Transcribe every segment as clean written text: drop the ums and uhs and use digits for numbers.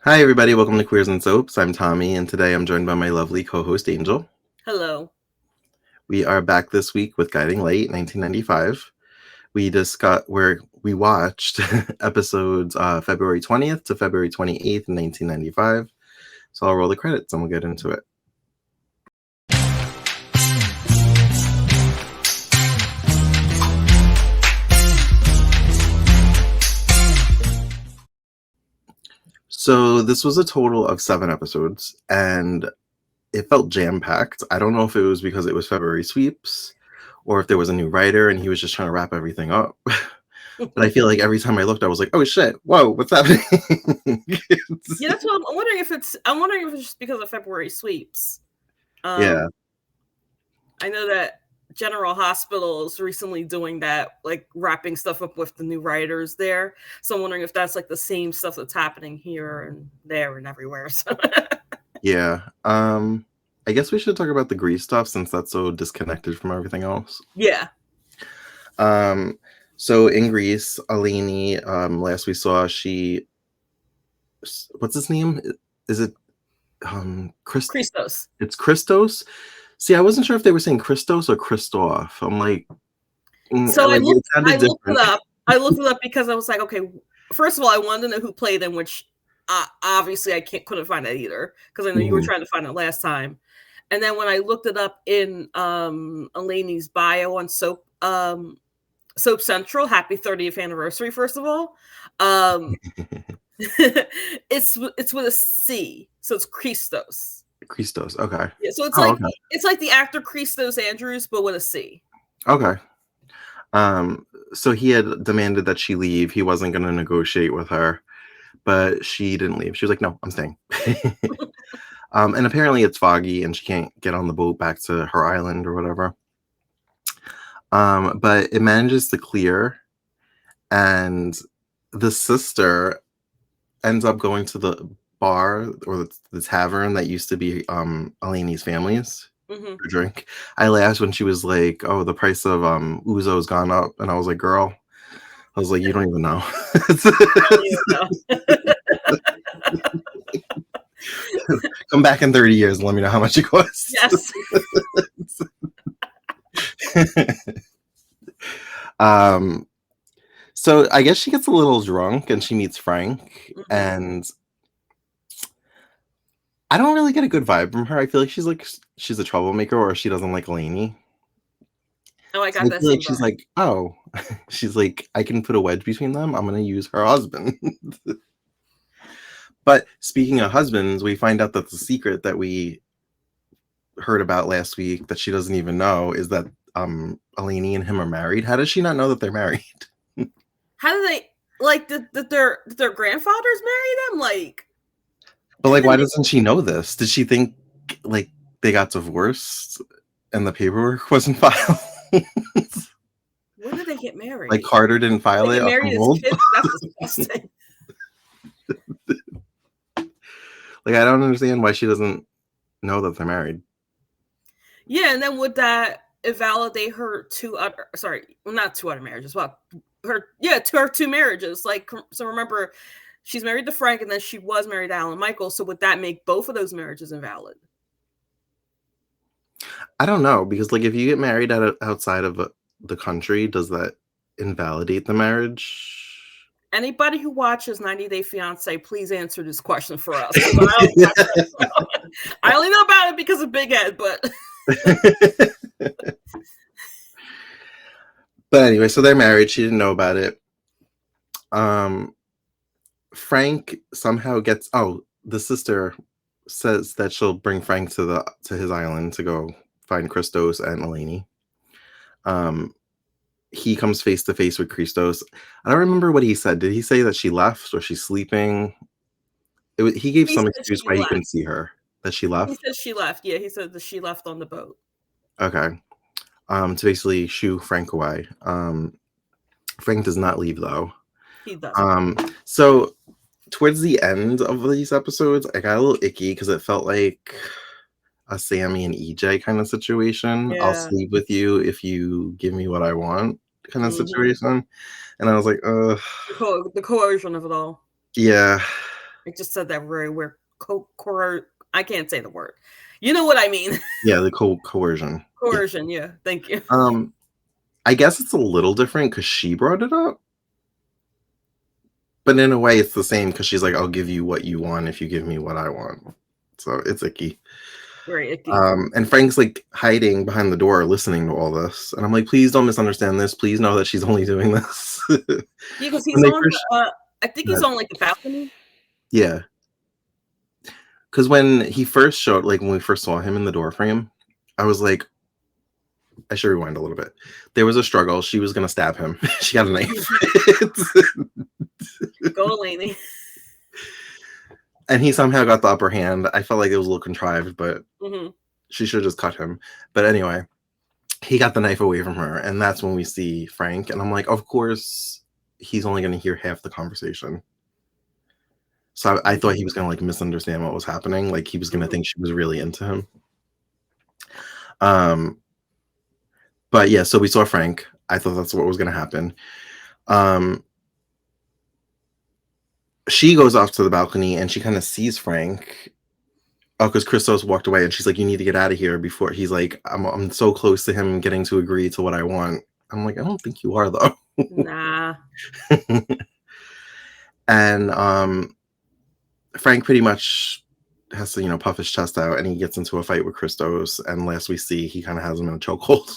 Hi, everybody. Welcome to Queers and Soaps. I'm Tommy, and today I'm joined by my lovely co-host Angel. Hello. We are back this week with Guiding Light, 1995. We watched episodes February 20th to February 28th in 1995. So I'll roll the credits and we'll get into it. So this was a total of 7 episodes, and it felt jam-packed. I don't know if it was because it was February sweeps or if there was a new writer and he was just trying to wrap everything up. But I feel like every time I looked, I was like, "Oh shit! Whoa, what's happening?" Yeah, that's what I'm wondering if it's. I'm wondering if it's just because of February sweeps. Yeah. I know that General Hospital is recently doing that, like wrapping stuff up with the new writers there. So I'm wondering if that's like the same stuff that's happening here and there and everywhere. So. Yeah. I guess we should talk about the Grease stuff since that's so disconnected from everything else. Yeah. So in Grease, Alini, last we saw, what's his name? Is it Christos. It's Christos. See, I wasn't sure if they were saying Christos or Christoph. I'm like, so like, I looked it up. I looked it up because I was like, okay, first of all, I wanted to know who played them, which obviously I couldn't find that either because I know you were trying to find it last time. And then when I looked it up in Eleni's bio on Soap Central, happy 30th anniversary, first of all. It's with a C, so it's Christos. Christos, okay. Yeah, so it's okay. It's like the actor Christos Andrews, but with a C. Okay. So he had demanded that she leave. He wasn't going to negotiate with her, but she didn't leave. She was like, "No, I'm staying." And apparently it's foggy and she can't get on the boat back to her island or whatever. But it manages to clear, and the sister ends up going to the bar or the tavern that used to be Eleni's family's for drink. I laughed when she was like, "Oh, the price of ouzo's gone up," and I was like, "Girl," I was like, "You don't even know." Come back in 30 years and let me know how much it costs. Yes. So I guess she gets a little drunk and she meets Frank, and I don't really get a good vibe from her. I feel like she's a troublemaker, or she doesn't like Eleni. Oh, I got that. Like she's like, oh, she's like, I can put a wedge between them. I'm gonna use her husband. But speaking of husbands, we find out that the secret that we heard about last week that she doesn't even know is that Eleni and him are married. How does she not know that they're married? How do they did their grandfathers marry them? Like, but like, why doesn't she know this? Did she think like they got divorced and the paperwork wasn't filed? When did they get married? Like Carter didn't file it. Married as kids? That's disgusting. Like, I don't understand why she doesn't know that they're married. Yeah, and then would that invalidate her not 2 other marriages? Well, her 2 marriages. Like, so remember, she's married to Frank, and then she was married to Alan Michael. So would that make both of those marriages invalid? I don't know, because like if you get married outside of the country, does that invalidate the marriage? Anybody who watches 90 Day Fiancé, please answer this question for us. I only know about it because of Big Ed, but. But anyway, so they're married. She didn't know about it. Frank somehow gets. Oh, the sister says that she'll bring Frank to his island to go find Christos and Eleni. He comes face to face with Christos. I don't remember what he said. Did he say that she left or she's sleeping? He gave some excuse why he couldn't see her. That she left? He said she left. Yeah, he said that she left on the boat. Okay. To basically shoo Frank away. Frank does not leave, though. He doesn't. So towards the end of these episodes, I got a little icky because it felt like a Sammy and EJ kind of situation. Yeah. I'll sleep with you if you give me what I want kind of situation. And I was like, the coercion of it all. Yeah. I just said that very weird. I can't say the word. You know what I mean? Yeah, the coercion. Yeah. Coercion. Yeah. Thank you. I guess it's a little different because she brought it up, but in a way, it's the same because she's like, "I'll give you what you want if you give me what I want." So it's icky. Very icky. And Frank's like hiding behind the door, listening to all this, and I'm like, "Please don't misunderstand this. Please know that she's only doing this." Yeah, because when he's they on first, the. I think he's on like the balcony. yeah, because when he first showed, like when we first saw him in the door frame, I was like, I should rewind a little bit. There was a struggle. She was gonna stab him. She got a knife. Go Elaney. And he somehow got the upper hand. I felt like it was a little contrived, but Mm-hmm. she should have just cut him. But anyway, he got the knife away from her, and that's when we see Frank. And I'm like, of course, he's only going to hear half the conversation. So I thought he was going to like misunderstand what was happening. Like he was going to think she was really into him. But yeah, so we saw Frank. I thought that's what was going to happen. She goes off to the balcony and she kind of sees Frank. Oh, because Christos walked away and she's like, "You need to get out of here before." He's like, I'm so close to him getting to agree to what I want. I'm like, I don't think you are though. Nah. And Frank pretty much has to, puff his chest out, and he gets into a fight with Christos. And last we see, he kind of has him in a chokehold.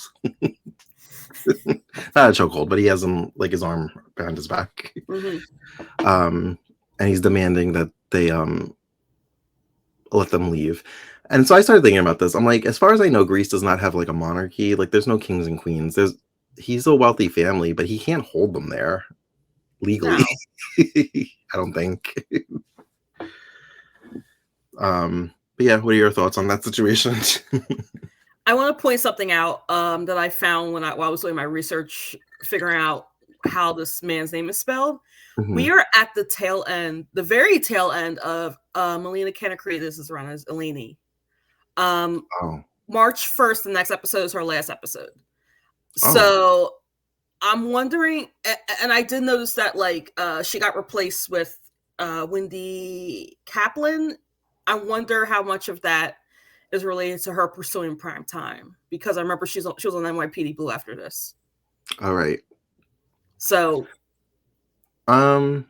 Not a chokehold, but he has him like his arm behind his back. And he's demanding that they let them leave. And so I started thinking about this. I'm like, as far as I know, Greece does not have like a monarchy. Like there's no kings and queens. He's a wealthy family, but he can't hold them there legally. No. I don't think. But yeah, what are your thoughts on that situation? I want to point something out that I found while I was doing my research, figuring out how this man's name is spelled. We are at the tail end, the very tail end of Melina Kanakridis is around as Eleni. March 1st, the next episode is her last episode. So I'm wondering, and I did notice that like she got replaced with Wendy Kaplan. I wonder how much of that is related to her pursuing prime time, because I remember she was on NYPD Blue after this. All right. So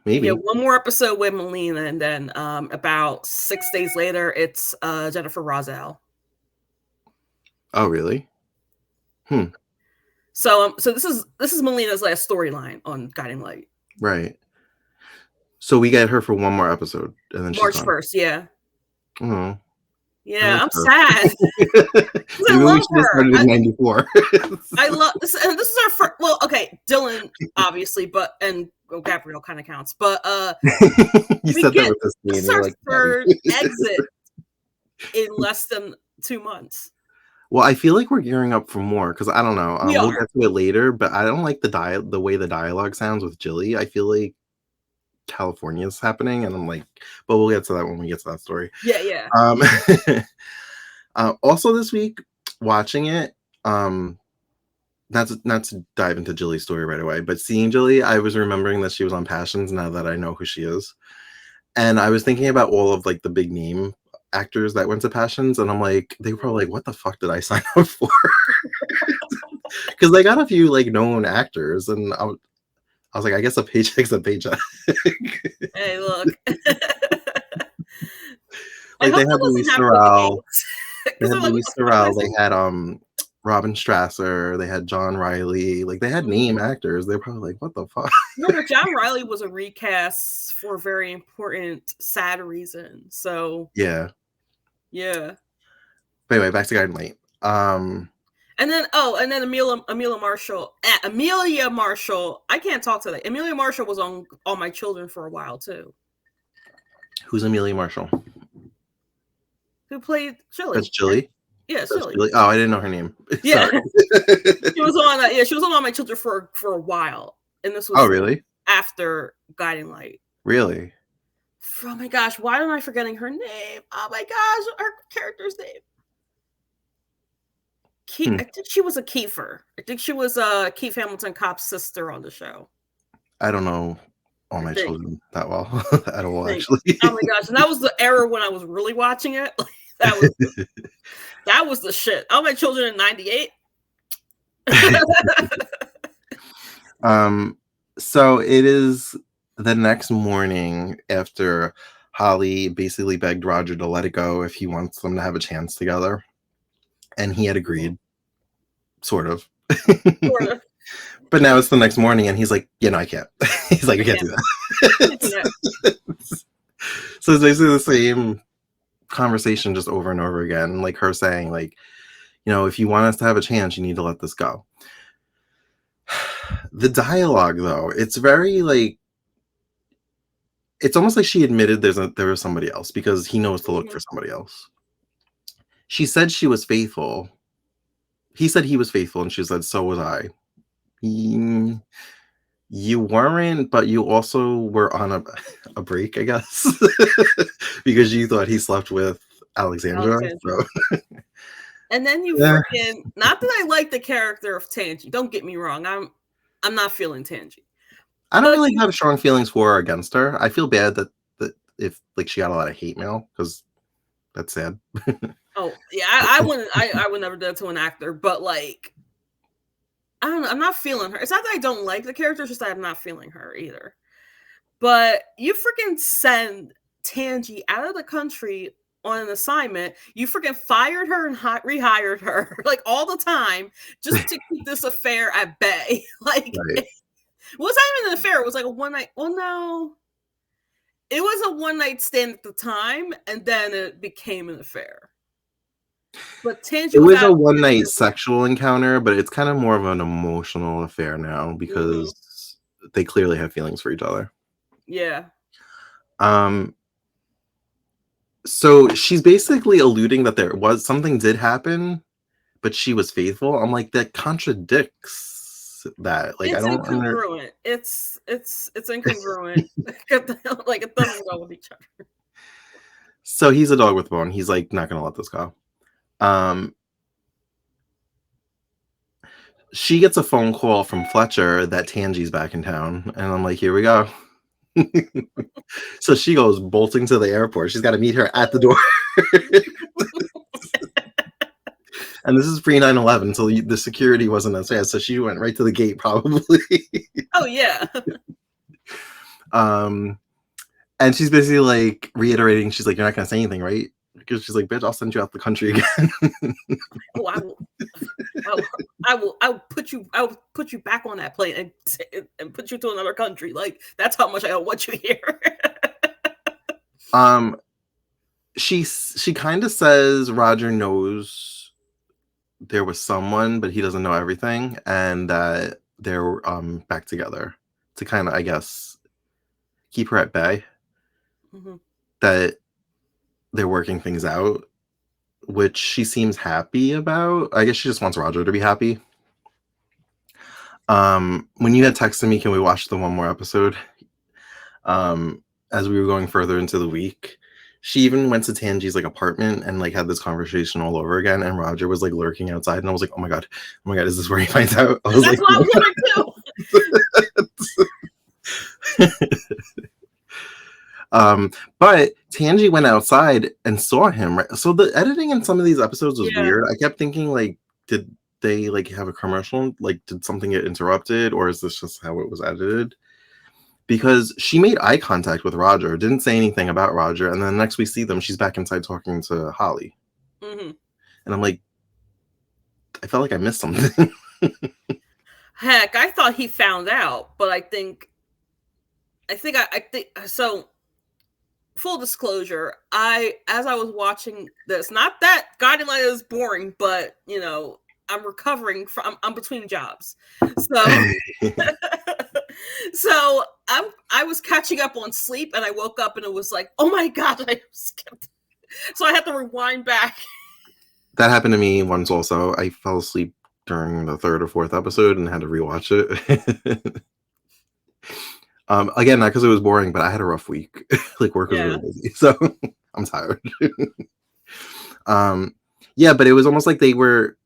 maybe. Yeah, one more episode with Melina, and then about 6 days later, it's Jennifer Rosell. Oh, really? So this is Melina's last storyline on Guiding Light. Right. So we get her for one more episode, and then March she's 1st. Yeah. Oh. Yeah, I'm sad. I love her. Started in '94. I love this, and this is our first. Well, okay, Dylan obviously, and Gabrielle kind of counts, but you said that with this this is our third exit in less than 2 months. Well, I feel like we're gearing up for more because I don't know. We'll get to it later, but I don't like the way the dialogue sounds with Jilly. I feel like California's happening, and I'm like, but we'll get to that when we get to that story. Yeah. Also this week, watching it, not to dive into Jilly's story right away, but seeing Jilly, I was remembering that she was on Passions now that I know who she is. And I was thinking about all of like the big name actors that went to Passions, and I'm like, they were probably like, what the fuck did I sign up for? Because they got a few like known actors, and I was like, I guess a paycheck's a paycheck. Hey, look. Like they had Louis Theroux. They had Robin Strasser, they had John Riley, like they had name actors. They're probably like, what the fuck? Remember, John Riley was a recast for a very important, sad reason. So yeah. But anyway, back to Guiding Light. And then Amelia Marshall. I can't talk today. Amelia Marshall was on All My Children for a while too. Who's Amelia Marshall? Who played Chili? That's Chili. Yeah, Chili. Oh, I didn't know her name. Yeah, she was on. She was on All My Children for a while, and this was really after Guiding Light. Really? Oh my gosh, why am I forgetting her name? Oh my gosh, her character's name. I think she was a Kiefer. I think she was Keith Hamilton Copp's sister on the show. I don't know all I my think. children that well at I all, think. actually. Oh my gosh, and that was the era when I was really watching it. Like, that was the shit. All my children in '98. Um, so it is the next morning after Holly basically begged Roger to let it go if he wants them to have a chance together, and he had Mhm. agreed, sort of. Sort of. But now it's the next morning, and he's like, I can't. He's like, I I can't do can't. Can't do that. that. So it's basically the same conversation just over and over again, like her saying, like, if you want us to have a chance, you need to let this go. The dialogue, though, it's very like it's almost like she admitted there was somebody else because he knows to look Mhm. for somebody else. She said she was faithful. He said he was faithful, and she said so was I. Mm, you weren't, but you also were on a break, I guess, because you thought he slept with Alexandra. Alexandra. So And then you yeah, freaking, not that I like the character of Tangy. Don't get me wrong. I'm not feeling Tangy. I don't But really you have strong feelings for or against her. I feel bad that if like she got a lot of hate mail because that's sad. oh yeah, I wouldn't I would never do that to an actor, but like I don't know, I'm not feeling her. It's not that I don't like the character, it's just that I'm not feeling her either. But you freaking send Tangy out of the country on an assignment. You freaking fired her and rehired her like all the time just to keep this affair at bay. Like Right. it was not even an affair. It was like a one night. Well, no, it was a one night stand at the time, and then it became an affair. But Tangy It was was out a one Tangy night was out. sexual encounter, but it's kind of more of an emotional affair now Mhm. because they clearly have feelings for each other. Yeah. Um, so she's basically alluding that there was something did happen, but she was faithful. I'm like, that contradicts that. Like, I It's don't under. incongruent. It's incongruent. Like it doesn't go with each other. So he's a dog with a bone. He's like not gonna let this go. Um, she gets a phone call from Fletcher that Tangi's back in town, and I'm like, here we go. So she goes bolting to the airport. She's got to meet her at the door. And this is pre 9/11, so the security wasn't as fast. So she went right to the gate, probably. Oh yeah. um, and she's basically like reiterating, she's like, you're not going to say anything, right? Because she's like, bitch, I'll send you out the country again. Oh, I will put you back on that plane and put you to another country. Like that's how much I don't want you here. um, she kind of says Roger knows there was someone, but he doesn't know everything, and that they're back together to kind of, I guess, keep her at bay. Mhm. That they're working things out, which she seems happy about. I guess she just wants Roger to be happy. When you had texted me, can we watch the one more episode? As we were going further into the week, she even went to Tangi's like apartment and like had this conversation all over again. And Roger was like lurking outside, and I was like, oh my god, is this where he finds out? I was That's like, what I was wondering too. but Tangi went outside and saw him. Right? So the editing in some of these episodes was Yeah. weird. I kept thinking, like, did they like have a commercial? Like, did something get interrupted, or is this just how it was edited? Because she made eye contact with Roger, didn't say anything about Roger, and then next we see them, she's back inside talking to Holly, Hmm. and I'm like, I felt like I missed something. Heck, I thought he found out, but I think so. Full disclosure, as I was watching this, not that Guiding Light is boring, but I'm recovering from I'm between jobs. So so I was catching up on sleep and I woke up and it was like, oh my god, I skipped. So I had to rewind back. That happened to me once also. I fell asleep during the third or fourth episode and had to rewatch it. Again, not because it was boring, but I had a rough week. Like work was Yeah. really busy, so I'm tired. um, yeah, but it was almost like they were.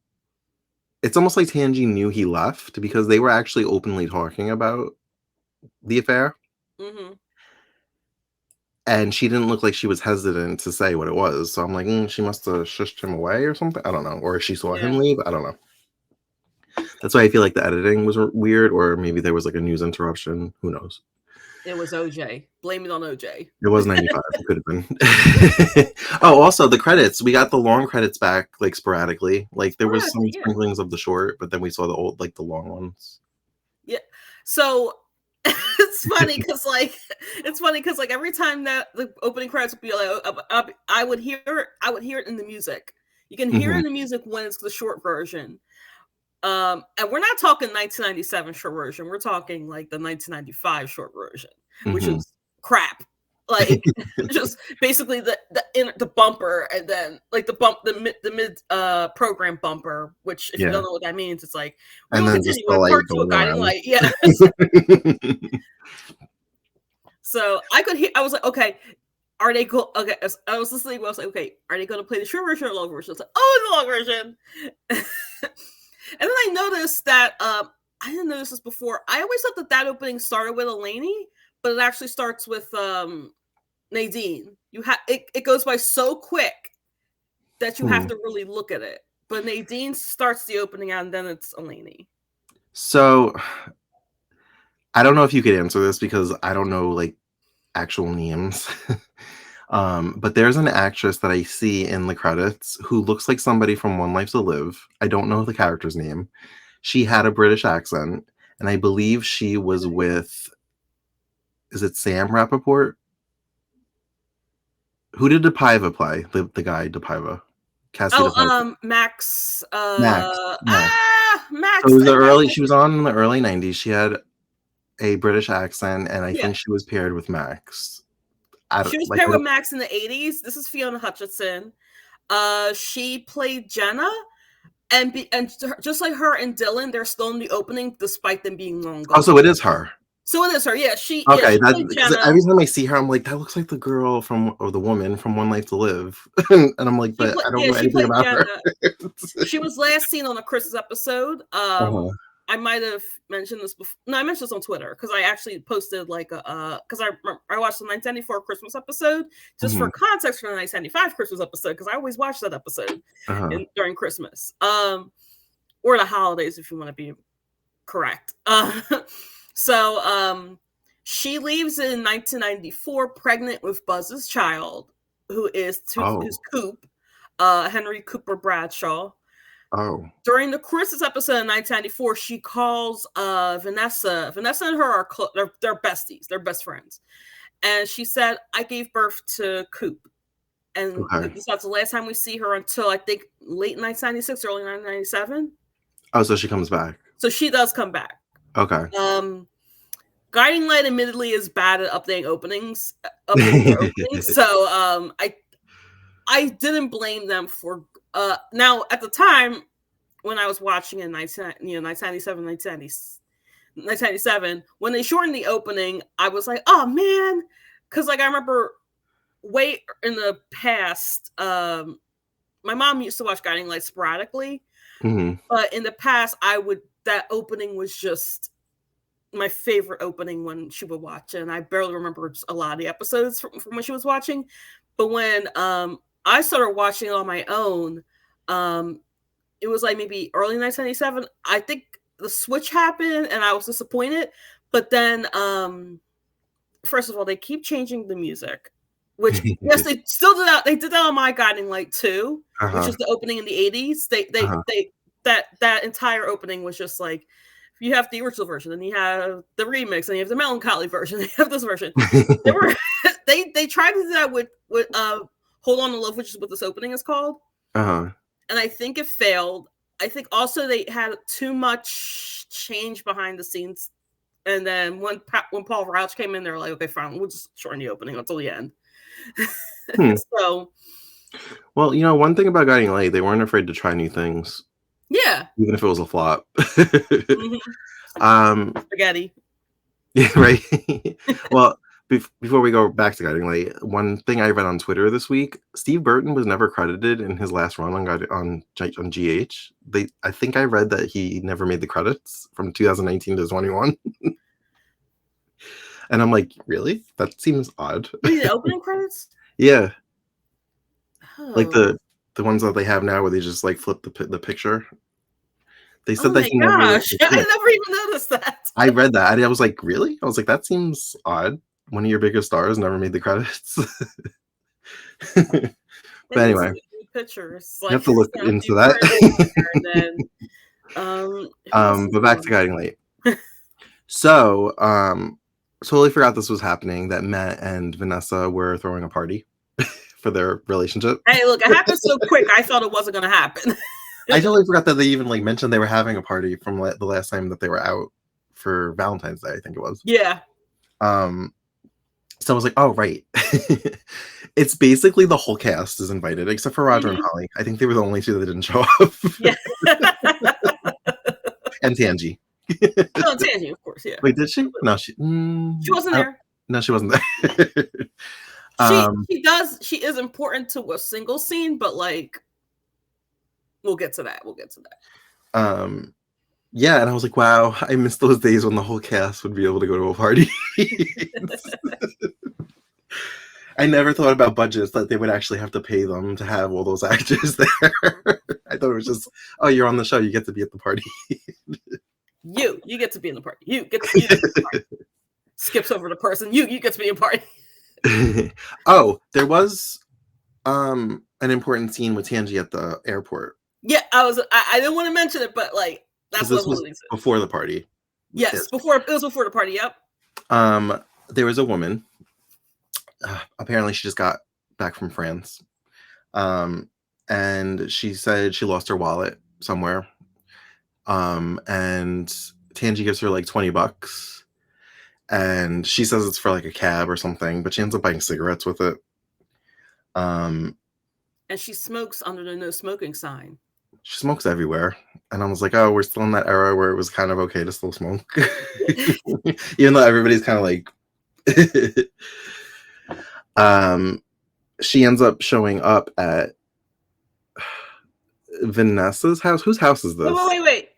It's almost like Tangi knew he left because they were actually openly talking about the affair. Mhm. And she didn't look like she was hesitant to say what it was. So I'm like, she must have shushed him away or something. I don't know. Or she saw Yeah. him leave. I don't know. That's why I feel like the editing was weird, or maybe there was like a news interruption. Who knows? It was OJ. Blame it on OJ. It was 95. It could have been. Oh, also the credits. We got the long credits back like sporadically. Like there was some Sporadically, yeah. sprinklings of the short, but then we saw the old, like the long ones. Yeah. So it's funny because like every time that the opening credits would be like, I would hear it in the music. You can hear it Hmm. in the music when it's the short version. And we're not talking 1997 short version. We're talking like the 1995 short version, which Hmm. is crap. Like just basically the bumper, and then like the mid program bumper. Which, if you Yeah, don't know what that means, it's like we and will then just continue the with light part two of going Guiding around. Light. Yeah. So I could hear. I was like, okay, are they go? Okay, as I was listening. I was like, okay, are they going to play the short version or the long version? I was like, oh, the long version. And then I noticed that I didn't notice this before. I always thought that opening started with Eleni, but it actually starts with Nadine. It goes by so quick that you have Hmm. to really look at it. But Nadine starts the opening out, and then it's Eleni. So I don't know if you could answer this because I don't know like actual names. But there's an actress that I see in the credits who looks like somebody from One Life to Live. I don't know the character's name. She had a British accent, and I believe she was Okay. with, is it Sam Rappaport? Who did DePaiva play? The guy DePaiva. Cassie Oh, DePaiva. Max. Max. Yeah. So it Max. was the early, Okay. she was on in the early 90s. She had a British accent, and I Yeah. think she was paired with Max. I She don't was like paired I with don't, Max in the 80s. This is Fiona Hutchinson. She played Jenna, just like her and Dylan, they're still in the opening despite them being long oh, so gone. it is her. So it is her. Yeah, she Okay, that played because Jenna. every time I see her, I'm like, that looks like the girl from, or the woman from One Life to Live, and I'm like, but I don't know She anything played about her. Jenna. She was last seen on a Christmas episode. Uh-huh. I might have mentioned this before. No, I mentioned this on Twitter because I actually posted like a because I watched the 1994 Christmas episode just for Hmm. context for the 1995 Christmas episode because I always watch that episode Uh-huh. during Christmas or the holidays if you want to be correct. So she leaves in 1994 pregnant with Buzz's child, who's Oh. Coop, Henry Cooper Bradshaw. Oh. During the Christmas episode in 1994, she calls Vanessa. Vanessa and her are they're besties. They're best friends. And she said, "I gave birth to Coop." And Okay. that's the last time we see her until I think late 1996, early 1997. Oh, so she comes back. So she does come back. Okay. Um, Guiding Light admittedly is bad at updating their openings. So I didn't blame them for now at the time when I was watching in 1997, 1997, when they shortened the opening, I was like, oh man, because like I remember way in the past, my mom used to watch Guiding Light sporadically, Hmm. but in the past, that opening was just my favorite opening when she would watch it, and I barely remember a lot of the episodes from when she was watching. But when I started watching it on my own, it was like maybe early 1997. I think the switch happened, and I was disappointed. But then, first of all, they keep changing the music, which yes, they still did that. They did that on My Guiding Light too, which Uh-huh. is the opening in the 80s. Uh-huh. That entire opening was just like you have the original version, and you have the remix, and you have the melancholy version, and you have this version. They were they tried to do that with Hold On to Love, which is what this opening is called, Uh-huh. and I think it failed. I think also they had too much change behind the scenes, and then when Paul Rauch came in, they're like, okay, fine, we'll just shorten the opening until the end. Hmm. So Well, one thing about Guiding Light, they weren't afraid to try new things, yeah, even if it was a flop. mm-hmm. um, Spaghetti. yeah, right. Well, before we go back to Guiding Light, one thing I read on Twitter this week: Steve Burton was never credited in his last run on GH. I think I read that he never made the credits from 2019 to 21. And I'm like, really? That seems odd. Wait, the opening credits? Yeah, like Oh. the ones that they have now where they just like flip the picture. They Oh said that my he never. gosh. I never even noticed that. I read that. I was like, really? I was like, that seems odd. One of your biggest stars never made the credits. They But need to anyway, get new pictures. you have Like, to look a into few that. credits on there, and then who else is But in back to Guiding Light. So, totally forgot this was happening, that Matt and Vanessa were throwing a party for their relationship. Hey, look, it happened so quick, I thought it wasn't gonna happen. I totally forgot that they even like mentioned they were having a party from the last time that they were out for Valentine's Day, I think it was. Yeah. Um, so I was like, oh right. It's basically the whole cast is invited except for Roger and Mhm. Holly. I think they were the only two that didn't show up. Yeah. And Tangi. Oh, Tangy, of course, yeah. Wait, did she? No, She wasn't there. no, she wasn't there. She um, she is important to a single scene, but, like, we'll get to that, we'll get to that. um, yeah, and I was like, wow, I miss those days when the whole cast would be able to go to a party. I never thought about budgets that they would actually have to pay them to have all those actors there. I thought it was just, oh, you're on the show, you get to be at the party. You get to be in the party. You get to be in the party. Skips over the person. You get to be in party. Oh, there was an important scene with Tangi at the airport Yeah, I didn't want to mention it, but like because that's what this I'm was alluding to. before the party. Yes, before it was before the party. Yep. There was a woman. Apparently, she just got back from France, and she said she lost her wallet somewhere. And Tangi gives her like $20, and she says it's for like a cab or something, but she ends up buying cigarettes with it. And she smokes under the no smoking sign. She smokes everywhere, and I was like, oh, we're still in that era where it was kind of okay to still smoke, even though everybody's kind of like. She ends up showing up at Vanessa's house. Whose house is Wait, this? wait, wait, wait.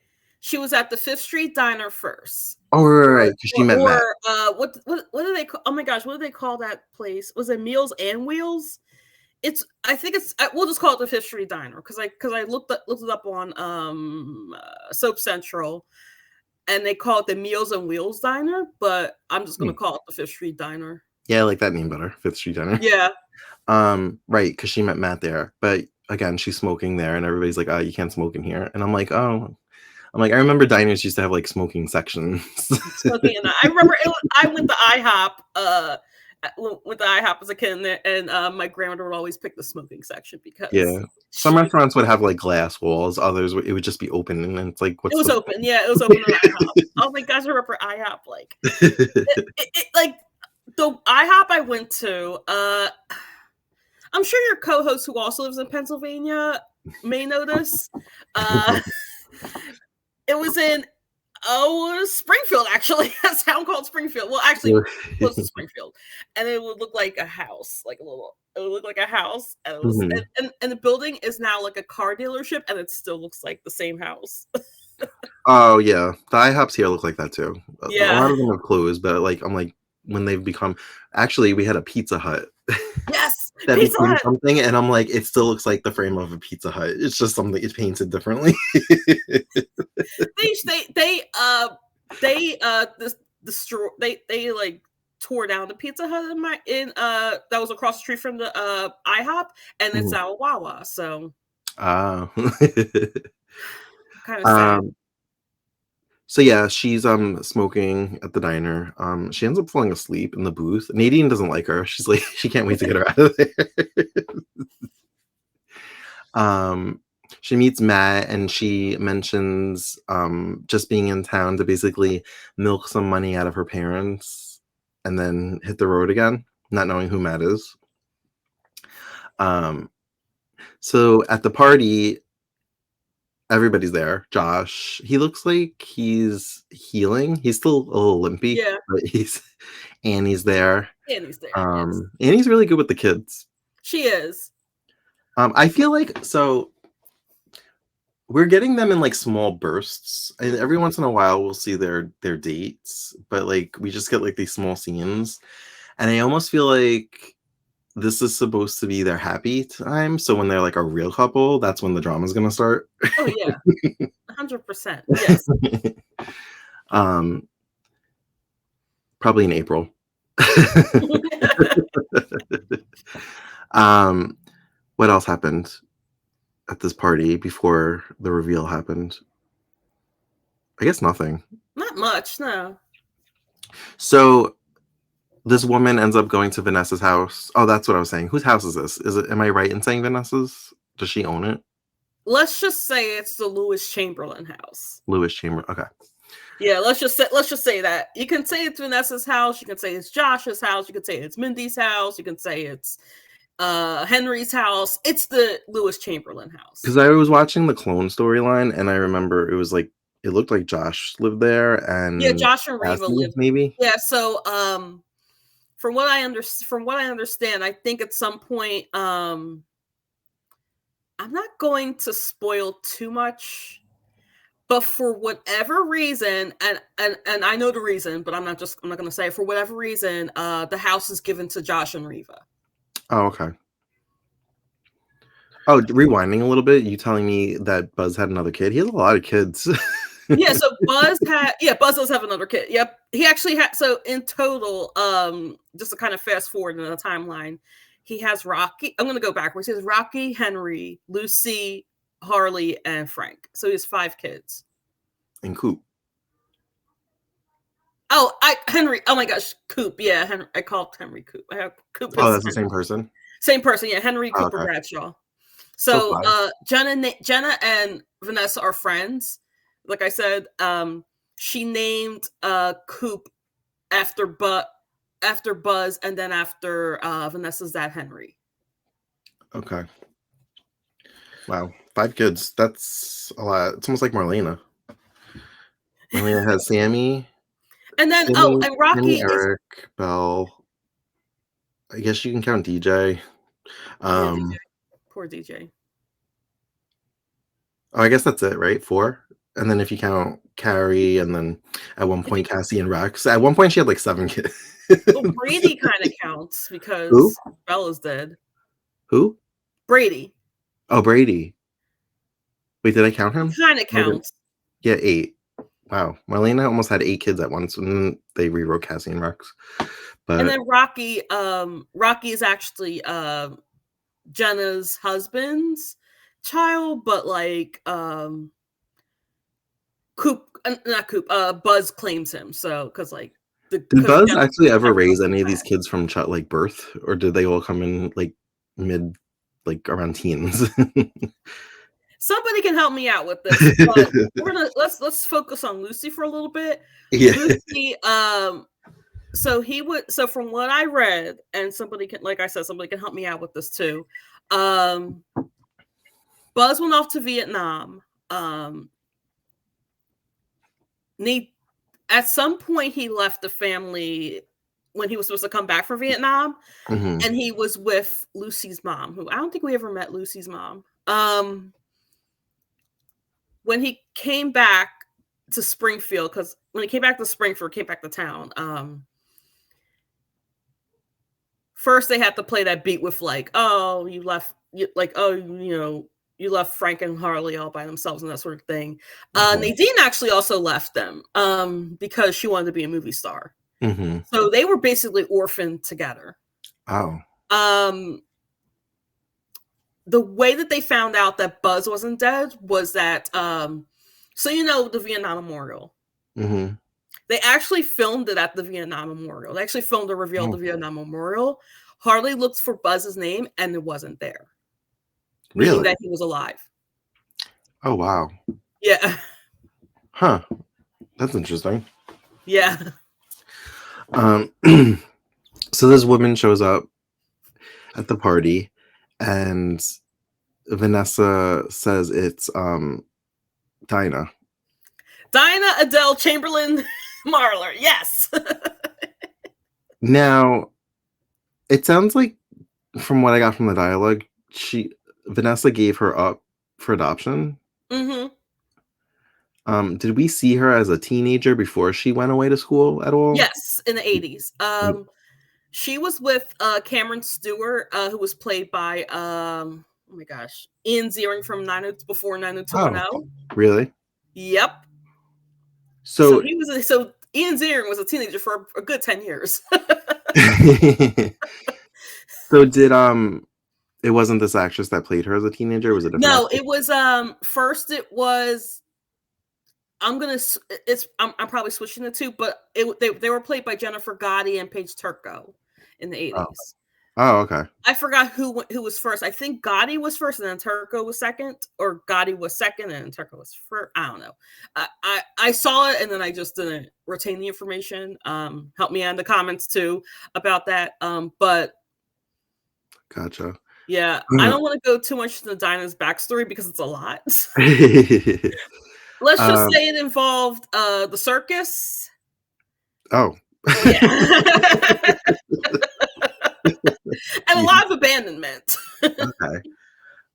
She was at the Fifth Street Diner first. Oh, right, because she met Matt. What do they call? Oh my gosh, what do they call that place? Was it Meals and Wheels? I think it's we'll just call it the Fifth Street Diner because I looked it up on Soap Central, and they call it the Meals and Wheels Diner, but I'm just gonna call it the Fifth Street Diner. Yeah, I like that name better. Fifth Street Diner. Yeah. Right, because she met Matt there, but again, she's smoking there, and everybody's like, "Oh, you can't smoke in here." And I'm like, "Oh," I'm like, "I remember diners used to have like smoking sections." Smoking, and I remember I went to IHOP. With the IHOP as a kid, and my grandmother would always pick the smoking section because Yeah, some restaurants would have like glass walls, others it would just be open, and it's like, it what's was the open. Yeah, it was open at IHOP. Oh my gosh, I remember IHOP. Like, like the IHOP I went to. I'm sure your co-host, who also lives in Pennsylvania, may notice. It was in Springfield, actually. A town called Springfield. Well, actually, close to Springfield, and it would look like a house, like a little. It would look like a house, and it was, and the building is now like a car dealership, and it still looks like the same house. Oh yeah, the IHOPs here look like that too. A lot Yeah. of them have closed, but like I'm like when they've become. Actually, we had a Pizza Hut Yes, that Pizza became Hut. something, and I'm like, it still looks like the frame of a Pizza Hut. It's just something it's painted differently. They destroy they like tore down the Pizza Hut that was across the street from the IHOP, and it's now a Wawa. So Ah. kind of sad. So yeah, she's smoking at the diner. She ends up falling asleep in the booth. Nadine doesn't like her. She's like, she can't wait to get her out of there. She meets Matt, and she mentions just being in town to basically milk some money out of her parents and then hit the road again, not knowing who Matt is. So at the party, everybody's there. Josh, he looks like he's healing. He's still a little limpy, Yeah, but Annie's there. Annie's there. Yes, Annie's really good with the kids. she is. I feel like so we're getting them in, like, small bursts, and every once in a while, we'll see their dates, but, like, we just get, like, these small scenes, and I almost feel like this is supposed to be their happy time, so when they're, like, a real couple, that's when the drama's gonna start. Oh, yeah, 100%, yes. Um, Probably in April. Um, what else happened at this party before the reveal happened? I guess nothing. Not much, no. So this woman ends up going to Vanessa's house. Oh, that's what I was saying. Whose house is this? Is it? Am I right in saying Vanessa's? Does she own it? Let's just say it's the Lewis Chamberlain house. Lewis Chamber. Okay. Yeah, let's just say that. You can say it's Vanessa's house, you can say it's Josh's house, you can say it's Mindy's house, you can say it's Henry's house. It's the Lewis Chamberlain house. Because I was watching the clone storyline, and I remember it was like it looked like Josh lived there, Yeah, and Josh and Reva Cassie live. maybe. Yeah, so from what I understand, I think at some point I'm not going to spoil too much, but for whatever reason, and I know the reason, but I'm not going to say it. For whatever reason, the house is given to Josh and Reva. Oh, okay. Oh, rewinding a little bit, you telling me that Buzz had another kid? He has a lot of kids. Yeah, so Buzz does have another kid. Yep. He actually had, so in total, just to kind of fast forward in the timeline, he has Rocky. I'm gonna go backwards. He has Rocky, Henry, Lucy, Harley, and Frank. So he has 5 kids. And Coop. Oh, Henry. Oh my gosh, Coop. Yeah, Henry. I called Henry Coop. I have Coop Oh, is that's the same person? same person. Yeah, Henry Oh, Cooper okay. Bradshaw. So So 5. Jenna and Vanessa are friends. Like I said, she named Coop after after Buzz, and then after Vanessa's dad Henry. Okay. Wow. 5 kids. That's a lot. It's almost like Marlena. Marlena has And then Sammy, and Rocky is, Eric, Belle. I guess you can count DJ. yeah, DJ. Um, Poor DJ. oh, I guess that's it, right? 4? And then if you count Carrie, and then at one If you, point Cassie and Rex. At one point she had like 7 kids. well, Brady kind of counts Who? because Bella's dead. Who? Brady, Oh, Brady. Wait, did I count he him? kind of I did. counts. Yeah, 8. Wow. Marlena almost had 8 kids at once, and then they rewrote Cassie and Rex. And But then Rocky is actually Jenna's husband's child, but like Coop, not Coop, Buzz claims him. So because like the did because Buzz Jenna actually ever never raise comes any of these back. kids from like birth, or did they all come in like mid, like around teens? Somebody can help me out with this, but let's focus on Lucy for a little bit. Yeah. Lucy, so from what I read, and somebody can, like I said, somebody can help me out with this too. Um, Buzz went off to Vietnam. Need At some point he left the family when he was supposed to come back from Vietnam, Hmm. and he was with Lucy's mom, who I don't think we ever met Lucy's mom. When he came back to Springfield, because when he came back to Springfield, came back to town, first they had to play that beat with like, oh, you left Frank and Harley all by themselves and that sort of thing. Hmm. Nadine actually also left them because she wanted to be a movie star. Hmm. So they were basically orphaned together. Oh. Um, the way that they found out that Buzz wasn't dead was that, so the Vietnam Memorial. Hmm. They actually filmed it at the Vietnam Memorial. They actually filmed a reveal of Oh, the Vietnam Memorial. Harley looked for Buzz's name and it wasn't there, meaning really? that he was alive. Oh, wow. Yeah. Huh. That's interesting. Yeah. Um, so this woman shows up at the party, and Vanessa says it's Dinah. Dinah Adele Chamberlain Marlar. Yes. Now, it sounds like from what I got from the dialogue, Vanessa gave her up for adoption. Mhm. Did we see her as a teenager before she went away to school at all? Yes, in the '80s. Mm, She was with, Cameron Stewart, who was played by, oh my gosh, Ian Ziering from 902 before oh, 90210. really? Yep. So So he was so Ian Ziering was a teenager for a good 10 years. so did, it wasn't this actress that played her as a teenager, it was a different No, actress? it was, first it was I'm gonna it's I'm probably switching the 2, but they were played by Jennifer Gotti and Paige Turco in the Oh. '80s. Oh, okay. I forgot who was first. I think Gotti was first, and then Turco was second, or Gotti was second, and Turco was first. I don't know. I saw it, and then I just didn't retain the information. Help me out in the comments too about that. But Gotcha. yeah, I don't want to go too much into Dinah's backstory because it's a lot. Let's just Um, say it involved the circus. oh. Yeah, and a lot of abandonment. Okay.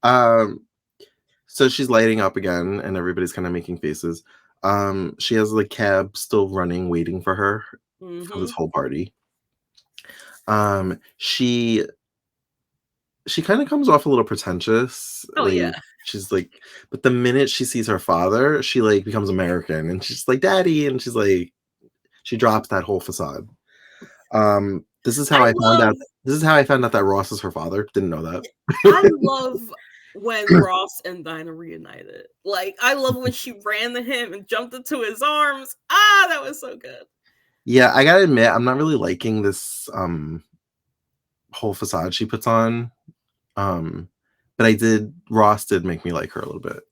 Um, so she's lighting up again, and everybody's kinda making faces. She has the cab still running, waiting for her for this Hmm. whole party. Um, she she kinda comes off a little pretentious, Oh yeah, she's like but the minute she sees her father, she, becomes American, and she's like, "Daddy," and she drops that whole facade. I love This is how I found out that Ross is her father, didn't know that. I love when Ross and Dinah reunited. Like, I love when she ran to him and jumped into his arms. Ah, that was so good. Yeah, I gotta admit, I'm not really liking this, whole facade she puts on, um, but Ross did make me like her a little bit.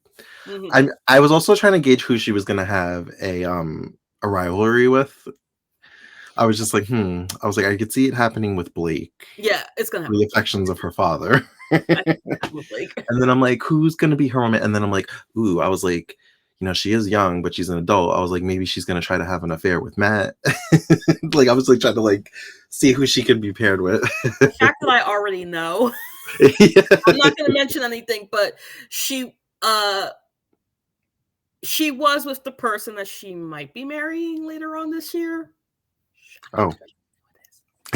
Mhm. I was also trying to gauge who she was gonna have a rivalry with. I was just like, "Hmm." I was like, I could see it happening with Blake, Yeah, it's gonna happen the with Blake. affections of her father. I think it's gonna happen with Blake. And then I'm like, "Who's gonna be her roman" and then I'm like, "Ooh," I was like, she is young, but she's an adult. I was like, "Maybe she's gonna try to have an affair with Matt." I was, trying to, see who she could be paired with. The fact that I already know, I'm not gonna mention anything, but she, uh she was with the person that she might be marrying later on this year. I'm not Oh. gonna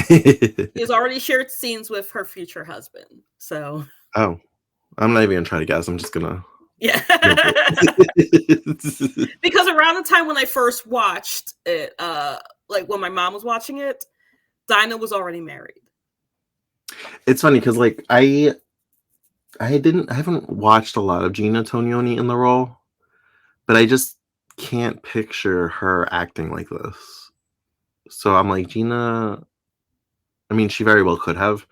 mention who it is. She has already shared scenes with her future husband, so Oh, I'm not even gonna try to guess, I'm just gonna yeah. go for it. Because around the time when I first watched it, like when my mom was watching it, Dinah was already married. It's funny because I haven't watched a lot of Gina Tognoni in the role, but I just can't picture her acting like this. So I'm like, Gina I mean, she very well could have,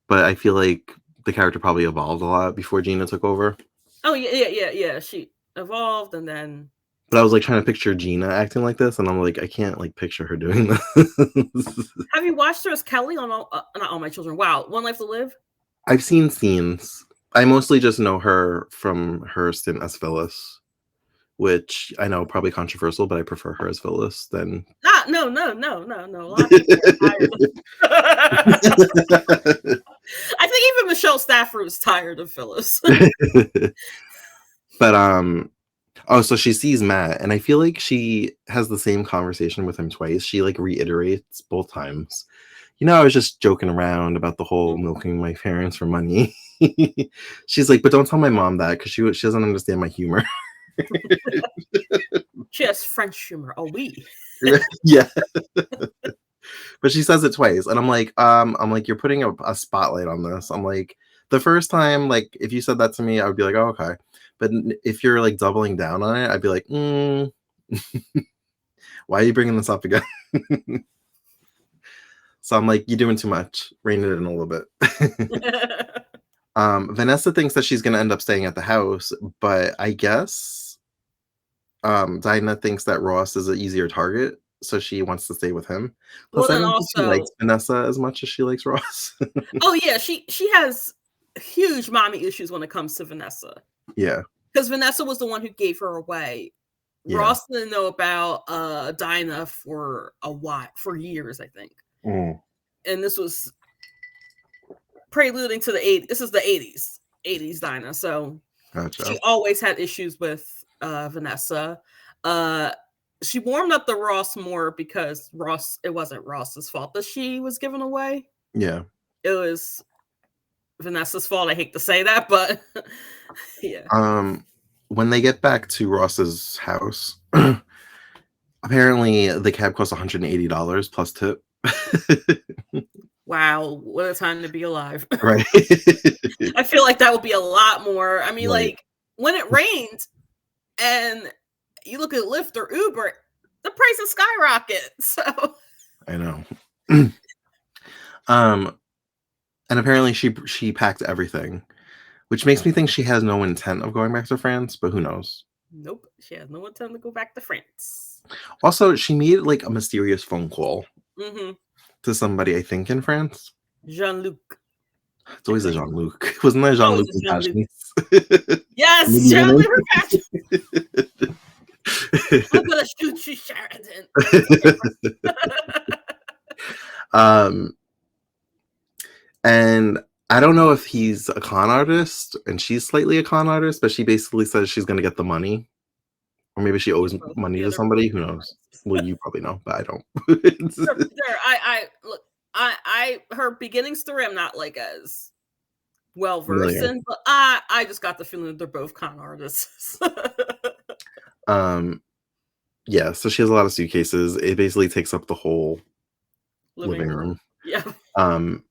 but I feel like the character probably evolved a lot before Gina took over. Oh yeah. She evolved, and then But I was, trying to picture Gina acting like this, and I'm like, I can't, picture her doing this. have you watched her as Kelly on not All My Children? Wow, One Life to Live. I've seen scenes. I mostly just know her from her stint as Phyllis, which I know probably controversial, but I prefer her as Phyllis than Ah, no. A lot of people are tired. I think even Michelle Stafford was tired of Phyllis. But, oh, so she sees Matt, and I feel like she has the same conversation with him twice. She, reiterates both times. I was just joking around about the whole milking my parents for money." She's like, "But don't tell my mom that because she doesn't understand my humor." She has French humor. Oh, we. Yeah, but she says it twice, and I'm like, "You're putting a spotlight on this." I'm like, "The first time, if you said that to me, I would be like, oh, okay." But if you're doubling down on it, I'd be like, why are you bringing this up again?" So I'm like, "You're doing too much. Rein it in a little bit." Vanessa thinks that she's gonna end up staying at the house, but I guess Dinah thinks that Ross is an easier target, so she wants to stay with him. Well, Plus, I then don't think she likes also, Vanessa as much as she likes Ross. oh yeah, she has huge mommy issues when it comes to Vanessa. Yeah, Because Vanessa was the one who gave her away. yeah. Ross didn't know about Dinah for a while, for years, I think. Mm. And this was preluding to the 80s. This is the 80s Dinah. So Gotcha. She always had issues with Vanessa. Uh, she warmed up to Ross more because it wasn't Ross's fault that she was given away. Yeah. It was Vanessa's fault. I hate to say that, but yeah. When they get back to Ross's house, apparently the cab costs $180 plus tip. Wow, what a time to be alive. Right. I feel like that would be a lot more. I mean, Right. like when it rained and you look at Lyft or Uber, the prices skyrocket. So I know. And apparently she packed everything, which makes me think she has no intent of going back to France, but who knows? nope, she has no intent to go back to France. Also, she made like a mysterious phone call Mm-hmm. to somebody, I think, in France. Jean-Luc, It's I always a think. Jean-Luc. Wasn't that Oh, Jean-Luc it's a Jean-Luc. Passions? Yes, Medieval Jean-Luc Passion. I'm gonna shoot you, Sheridan. um, and I don't know if he's a con artist and she's slightly a con artist, but she basically says she's going to get the money, or maybe she owes Both. money Yeah, to they're both somebody. Who con knows? artists. Well, you probably know, but I don't. I look. Her beginning story. I'm not like as well versed Familiar. in, but I just got the feeling that they're both con artists. Um, yeah, so she has a lot of suitcases. It basically takes up the whole Living living room. room. Yeah. Um,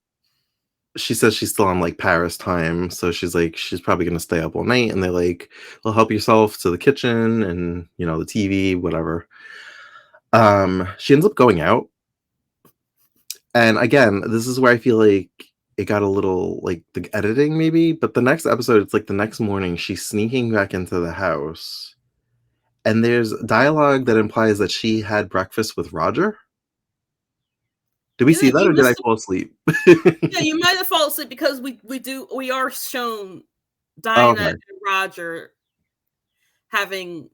she says she's still on like Paris time, so she's like she's probably gonna stay up all night, and they're like, "Well, help yourself to the kitchen and the TV, whatever." She ends up going out, and again, this is where I feel like it got a little like the editing maybe, but the next episode, it's like the next morning, she's sneaking back into the house, and there's dialogue that implies that she had breakfast with Roger. Did we see that, You or did I must. fall asleep? Yeah, you might have fallen asleep because we are shown Oh, Dinah okay. and Roger having,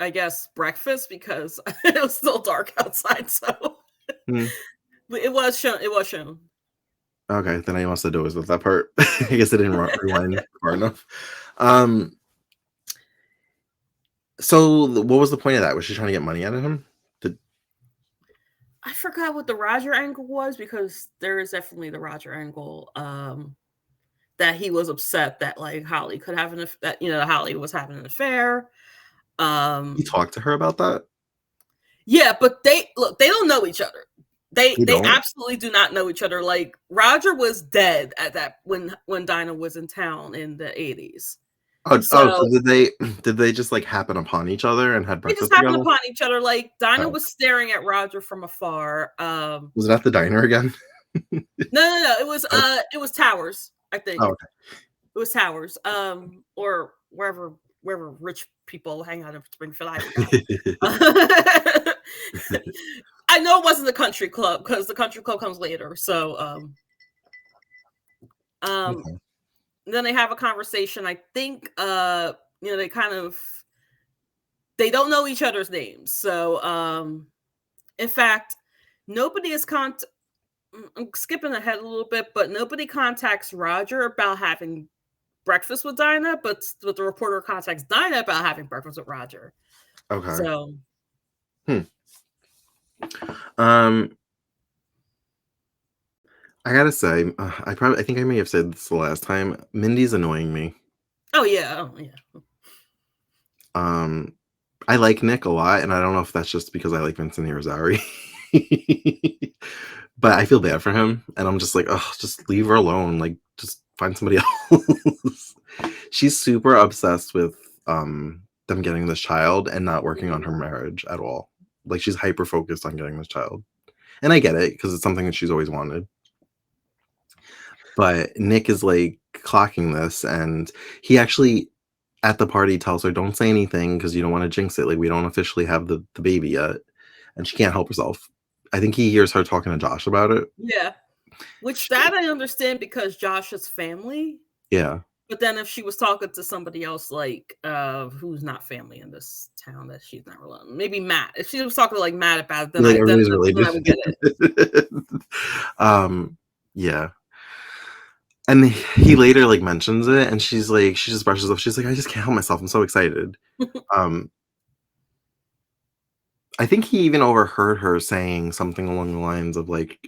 I guess, breakfast because it was still dark outside. So Hmm. but it was shown. It was shown. Okay, then I must have dozed with that part. I guess I didn't rewind far enough. Um, so what was the point of that? Was she trying to get money out of him? Did I forgot what the Roger angle was because there is definitely the Roger angle. That he was upset that like Holly could have that Holly was having an affair. he Um, talk to her about that? yeah, but they don't know each other. They They don't? absolutely do not know each other. Like Roger was dead at that when Dinah was in town in the 80s. So So did they just like happen upon each other and had they just breakfast happened together? upon each other. Like Dinah Oh, was staring at Roger from afar. was it at the diner again? No. Oh, It was Towers, I oh, think. okay. It was Towers. Or wherever rich people hang out in Springfield. I don't know. I know it wasn't the country club because the country club comes later. So um Okay. then they have a conversation. I think they don't know each other's names. So in fact, nobody is I'm skipping ahead a little bit, but nobody contacts Roger about having breakfast with Dinah, but the reporter contacts Dinah about having breakfast with Roger. Okay. So Hmm. Um, I gotta say, I think I may have said this the last time. Mindy's annoying me. oh yeah. Um, I like Nick a lot, and I don't know if that's just because I like Vincent Irizarry. But I feel bad for him, and I'm just like, oh, just leave her alone. Like, just find somebody else. She's super obsessed with them getting this child and not working on her marriage at all. Like, she's hyper focused on getting this child. And I get it because it's something that she's always wanted. But Nick is like clocking this, and he actually at the party tells her, "Don't say anything because you don't want to jinx it. Like we don't officially have the baby yet," and she can't help herself. I think he hears her talking to Josh about it. Yeah. Which She, that I understand because Josh's family. yeah, But then if she was talking to somebody else like who's not family in this town that she's not related, maybe Matt. If she was talking to like Matt about it, like everybody's then related. I would get it. um, yeah. And he later like mentions it, and she's like, she just brushes off. She's like, I just can't help myself. I'm so excited. Um, I think he even overheard her saying something along the lines of like,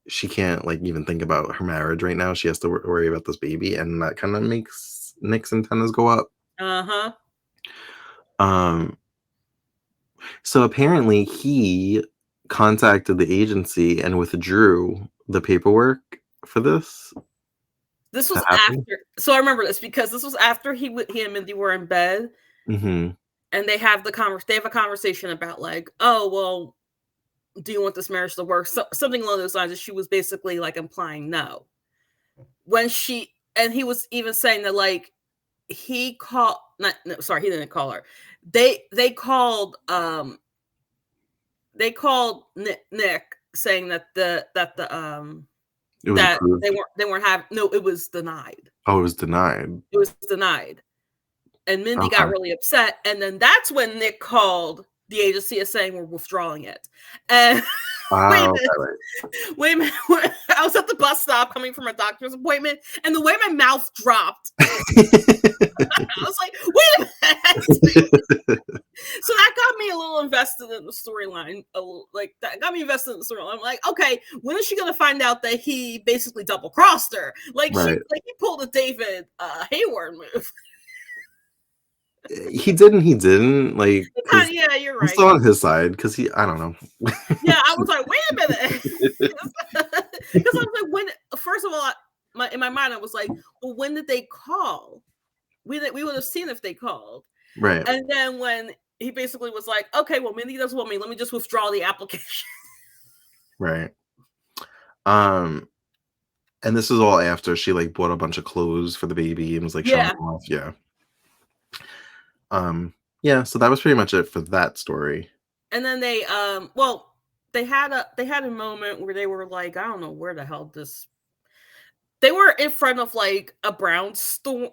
she can't like even think about her marriage right now. She has to worry about this baby, and that kind of makes Nick's antennas go up. Uh-huh. Um, so apparently he contacted the agency and withdrew the paperwork for this This to was happen. after, so I remember this because this was after he and Mindy were in bed, Hmm. and they have a conversation about like, "Oh, well, do you want this marriage to work?" Something along those lines, and she was basically like implying no. When she and he was even saying that like he called not no, sorry, he didn't call her. They called Nick saying that It was that approved. they weren't having, no, it was denied. Oh, it was denied. It was denied. And Mindy got Okay. really upset, and then that's when Nick called the agency as saying we're withdrawing it. And wait a Wow. minute, Okay, wait a minute. I was at the bus stop coming from a doctor's appointment, and the way my mouth dropped, I was like, wait a minute. So that got me a little invested in the storyline. Like that got me invested in the storyline. I'm like, okay, when is she gonna find out that he basically double crossed her? Right. Like he pulled a David Hayward move. He did and he didn't, like, because Yeah, you're I'm still right. on his side because I don't know. Yeah, I was like, wait a minute. Because I was like, when first of all, in my mind, I was like, well, when did they call? We would have seen if they called. Right, And then when he basically was like, okay, well, Mindy doesn't want me. Let me just withdraw the application. right. Um, and this was all after she, like, bought a bunch of clothes for the baby and was, like, showing Yeah. them off, yeah. Yeah, so that was pretty much it for that story. And then they had a moment where they were like, I don't know where the hell this, they were in front of like a brownstone.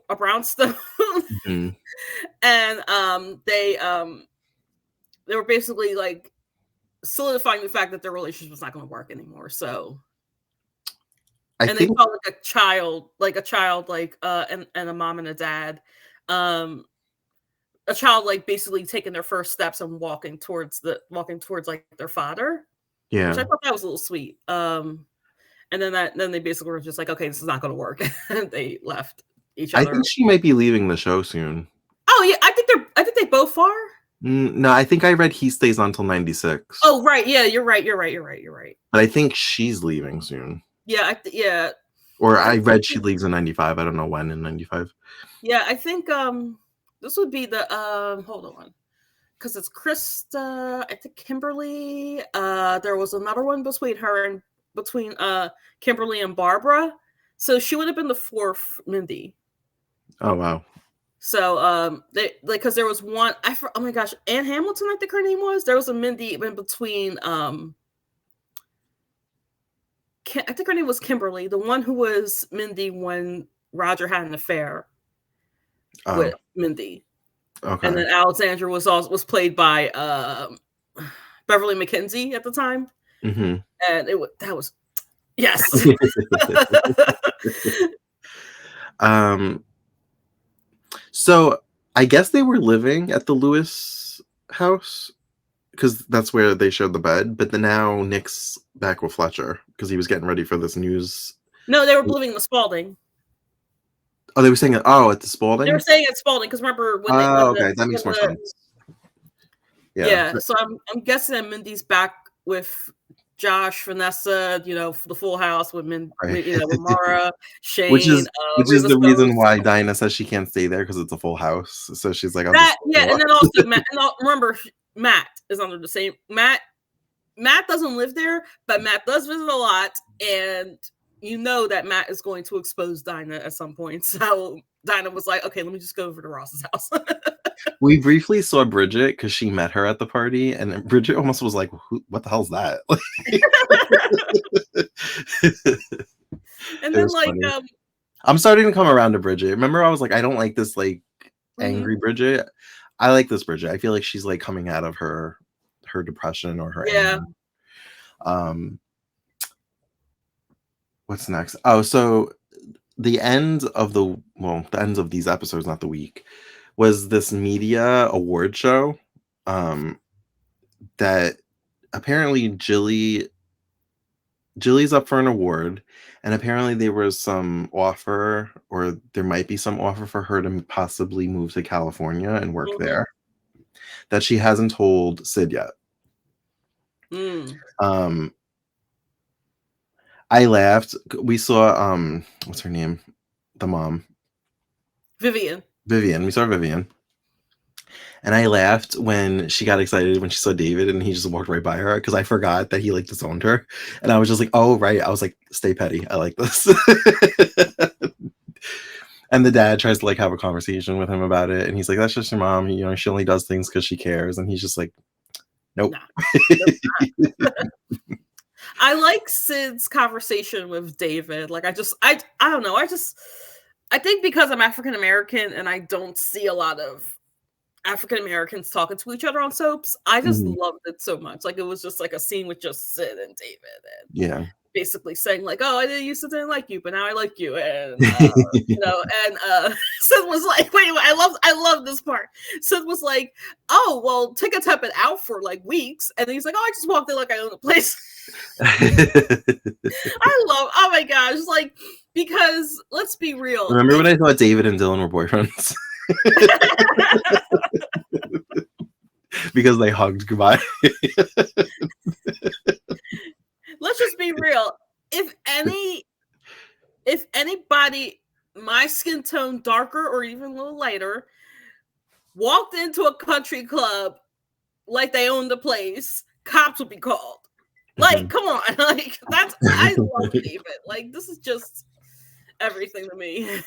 Mhm. And they were basically like solidifying the fact that their relationship was not going to work anymore. So, I and they think saw like a child, and a mom and a dad, um, a child like basically taking their first steps and walking towards like their father, which I yeah. thought that was a little sweet. And then they basically were just like, okay, this is not going to work. And they left each I other. think she might be leaving the show soon. Oh yeah, I think they both are. No, I think I read he stays on till 96, Oh right, yeah, you're right, you're right. but I think she's leaving soon. Yeah, Or I I think read she leaves in 95, I don't know when in 95. yeah, I think this would be the hold on. Because it's Krista, I think Kimberly. There was another one between Kimberly and Barbara. So she would have been the fourth Mindy. Oh, wow. So they like because there was one oh my gosh, Anne Hamilton, I think her name was. There was a Mindy in between I think her name was Kimberly, the one who was Mindy when Roger had an affair Oh, with Mindy. And okay. then Alexandra was played by Beverly McKenzie at the time. Mhm. And that was yes. Um, so I guess they were living at the Lewis house because that's where they showed the bed, but then now Nick's back with Fletcher because he was getting ready for this news. No, they were living in the Spalding. Oh, they were saying, oh, at the They were Spalding? staying at Spalding because remember Oh, okay, that makes more the sense. Yeah. yeah. So I'm guessing that Mindy's back with Josh, Vanessa, the Full House with Right. with Mara, Which Shane, is which is Rivas the reason Ghost. why Dinah says she can't stay there because it's a full house. So she's like, "I'll just That yeah, and then also Matt. And remember, Matt is under the same Matt. Matt doesn't live there, but Matt does visit a lot, and you know that Matt is going to expose Dinah at some point. So Dinah was like, "Okay, let me just go over to Ross's house." We briefly saw Bridget because she met her at the party, and then Bridget almost was like, "What the hell's that?" And It then was funny. I'm starting to come around to Bridget. Remember, I was like, I don't like this like mhm, angry Bridget. I like this Bridget. I feel like she's like coming out of her depression or her yeah, anger. Um, what's next? Oh, so the end of the ends of these episodes, not the week, was this media award show that apparently Jilly's up for an award, and apparently there was some offer, or there might be some offer for her to possibly move to California and work Mhm. there that she hasn't told Sid yet. Mm. Um, I laughed. We saw what's her name? The mom, Vivian. Vivian. We saw Vivian. And I laughed when she got excited when she saw David and he just walked right by her because I forgot that he like disowned her. And I was just like, oh, right. I was like, stay petty. I like this. And the dad tries to like have a conversation with him about it. And he's like, that's just your mom. You know, she only does things because she cares. And he's just like, nope. Nah. Nope, not. I like Sid's conversation with David. Like, I don't know. I think because I'm African American and I don't see a lot of African Americans talking to each other on soaps, I just Mhm. loved it so much. Like, it was just like a scene with just Sid and David, and Yeah. basically saying like, "Oh, I didn't used to didn't like you, but now I like you," and and Sid was like, "Wait, I love this part." Sid was like, "Oh, well, tickets have been out for like weeks," and then he's like, "Oh, I just walked in like I own the place." Oh my gosh, like, because let's be real, Remember when if I thought David and Dylan were boyfriends? Because they hugged goodbye. let's just be real, if anybody my skin tone darker or even a little lighter walked into a country club like they owned the place, cops would be called. Like, Mhm. come on. Like, I love David. Like, this is just everything to me.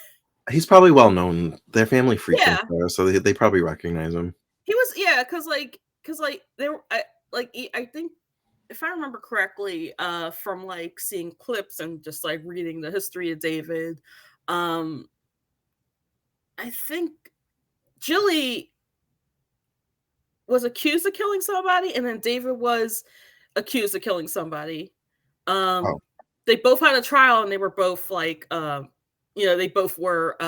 He's probably well known. Their family frequents Yeah. there, so they probably recognize him. He was, yeah, because like there I think if I remember correctly, from like seeing clips and just like reading the history of David, um, I think Jilly was accused of killing somebody, and then David was accused of killing somebody. Um, Oh, they both had a trial, and they were both like, they both were, they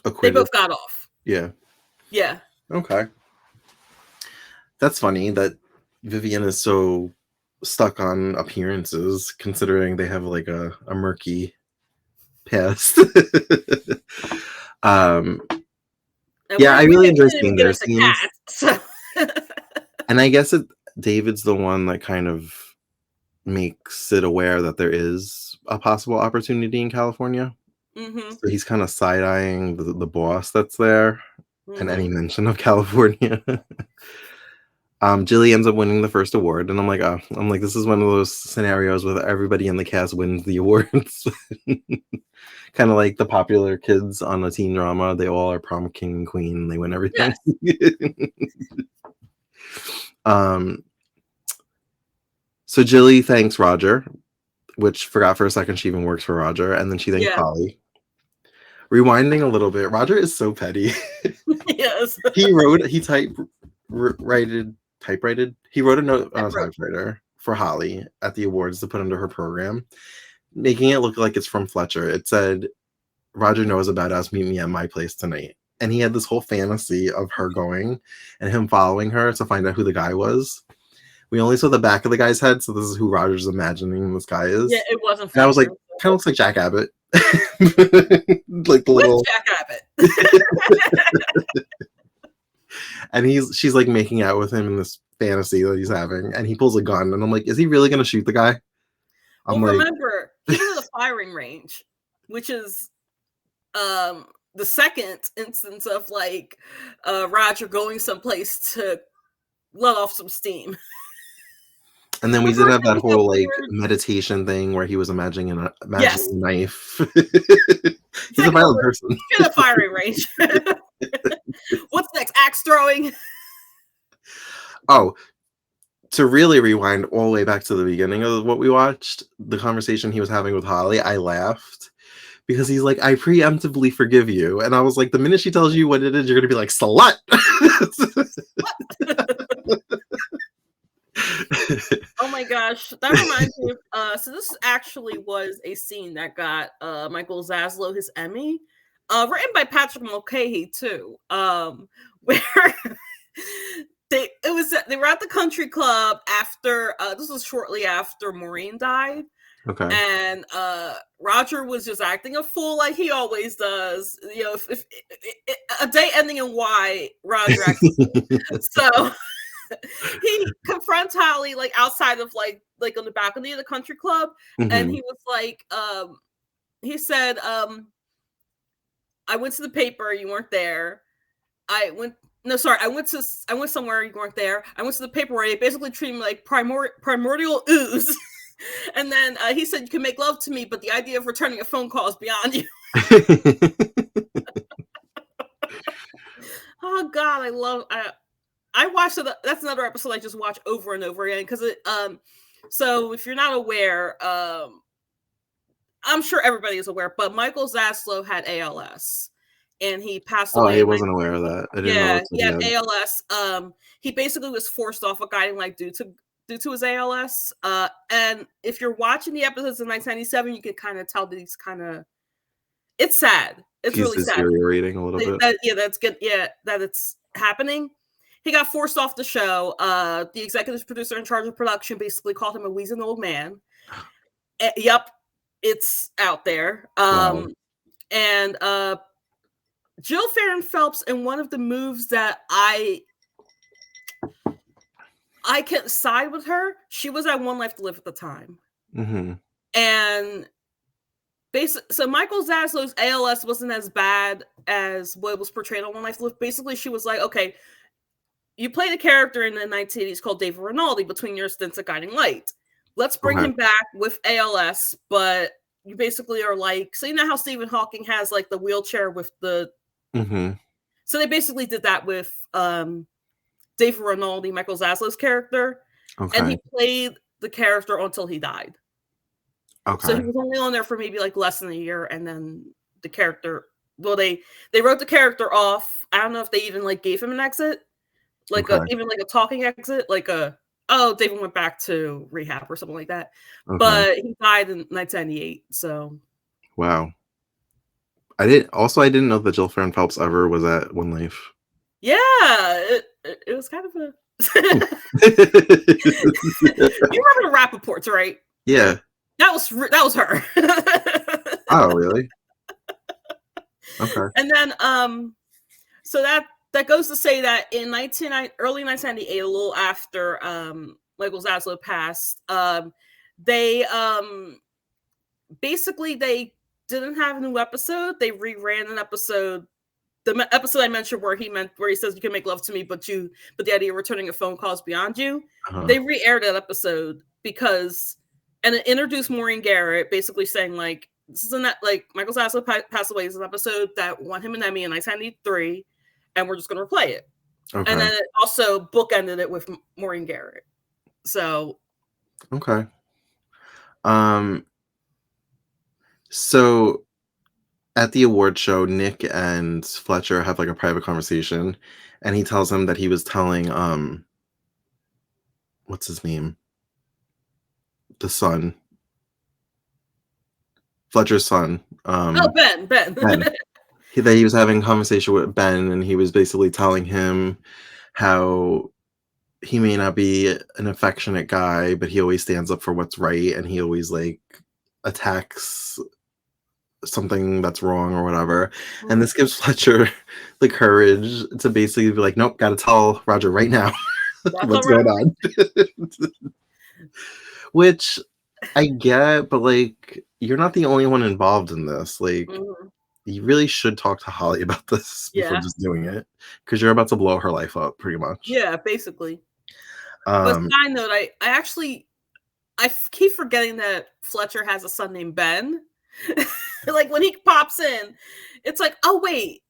acquitted. both got off. Yeah. Yeah. Okay. That's funny that Vivian is so stuck on appearances, considering they have like a murky past. um, And yeah, I we really enjoy didn't even seeing get their into scenes, cats. So. and I guess David's the one that kind of makes it aware that there is a possible opportunity in California. Mhm. So he's kind of side eyeing the boss that's there, and any Mhm. mention of California. Jilly ends up winning the first award, and I'm like, oh, I'm like, this is one of those scenarios where everybody in the cast wins the awards. Kind of like the popular kids on a teen drama. They all are prom king and queen, and they win everything. Yes. um, so Jilly thanks Roger, which forgot for a second she even works for Roger, and then she thanked Yeah. Holly. Rewinding a little bit, Roger is so petty. Yes. He typewrited. He wrote a note I on a wrote. typewriter for Holly at the awards to put under her program, making it look like it's from Fletcher. It said, Roger knows about us. Meet me at my place tonight. And he had this whole fantasy of her going and him following her to find out who the guy was. We only saw the back of the guy's head, so this is who Roger's imagining this guy Yeah, is. it wasn't And I was like, Fletcher. kind of looks like Jack Abbott. Like the With little, Jack Abbott. and she's like making out with him in this fantasy that he's having, and he pulls a gun, and I'm like, is he really gonna shoot the guy? I'm Well, like, remember, he was at a firing range, which is the second instance of like Roger going someplace to let off some steam. and then we The did first have thing that was that whole like weird. meditation thing where he was imagining Yes. a knife. He's a Second one violent was person. in a firing range. What's next? Axe throwing. Oh, to really rewind all the way back to the beginning of what we watched, the conversation he was having with Holly, I laughed because he's like, I preemptively forgive you. And I was like, the minute she tells you what it is, you're going to be like, slut. Oh my my gosh, that reminds me of so this actually was a scene that got Michael Zaslow his Emmy, written by Patrick Mulcahy too. Where they were at the country club after this was shortly after Maureen died. Okay. And Roger was just acting a fool like he always does. You know, if a day ending in Y, Roger acts a fool. So he confronts Holly like outside of like on the balcony of the country club, and he was like, he said, I went to the paper, you weren't there. I went somewhere, you weren't there. I went to the paper where they basically treated me like primordial ooze. And then he said, you can make love to me, but the idea of returning a phone call is beyond you. Oh God, I watched it. That's another episode I just watch over and over again because it. So if you're not aware, I'm sure everybody is aware, but Michael Zaslow had ALS, and he passed away. Oh, he wasn't aware of that. I didn't know. He had ALS. He basically was forced off a guiding light due to his ALS. And if you're watching the episodes of 1997, you can kind of tell that he's kind of. It's sad. It's really sad. Deteriorating a little bit. That's good. Yeah, that it's happening. He got forced off the show. The executive producer in charge of production basically called him a wheezing old man. Yep, it's out there. Wow. And Jill Farron Phelps, in one of the moves that I can't side with her, she was at One Life to Live at the time. Mm-hmm. And so Michael Zaslow's ALS wasn't as bad as what was portrayed on One Life to Live. Basically, she was like, okay, you played a character in the 1980s called David Rinaldi between your stints at Guiding Light. Let's bring him back with ALS, but you basically are like, so you know how Stephen Hawking has like the wheelchair with the... Mm-hmm. So they basically did that with David Rinaldi, Michael Zaslow's character. Okay. And he played the character until he died. Okay. So he was only on there for maybe like less than a year, and then the character, well, they wrote the character off. I don't know if they even like gave him an exit, like even like a talking exit, like David went back to rehab or something like that. Okay. But he died in 1998. So wow. I didn't know that Jill Farron Phelps ever was at One Life. Yeah, it was kind of a. You remember the Rappaports, right? Yeah. That was her. Oh, really? Okay. And then so that goes to say that in early 1998, a little after Michael Zaslow passed, they basically they didn't have a new episode. They reran an episode. The episode I mentioned where he says you can make love to me, but the idea of returning a phone call is beyond you. They re-aired that episode and it introduced Maureen Garrett, basically saying like, this isn't that like Michael Zaslow passed away. This is an episode that won him an Emmy in 1993, and we're just going to replay it. Okay. And then it also bookended it with Maureen Garrett. So. Okay. So at the award show, Nick and Fletcher have like a private conversation, and he tells him that he was telling what's his name? The son. Fletcher's son. Ben. That he was having a conversation with Ben, and he was basically telling him how he may not be an affectionate guy, but he always stands up for what's right, and he always like attacks something that's wrong or whatever. And this gives Fletcher the courage to basically be like, nope, gotta tell Roger right now what's going on. Which I get, but like, you're not the only one involved in this. Like, you really should talk to Holly about this before just doing it, because you're about to blow her life up, pretty much. Yeah, basically. But side note, I keep forgetting that Fletcher has a son named Ben. Like when he pops in, it's like, oh wait,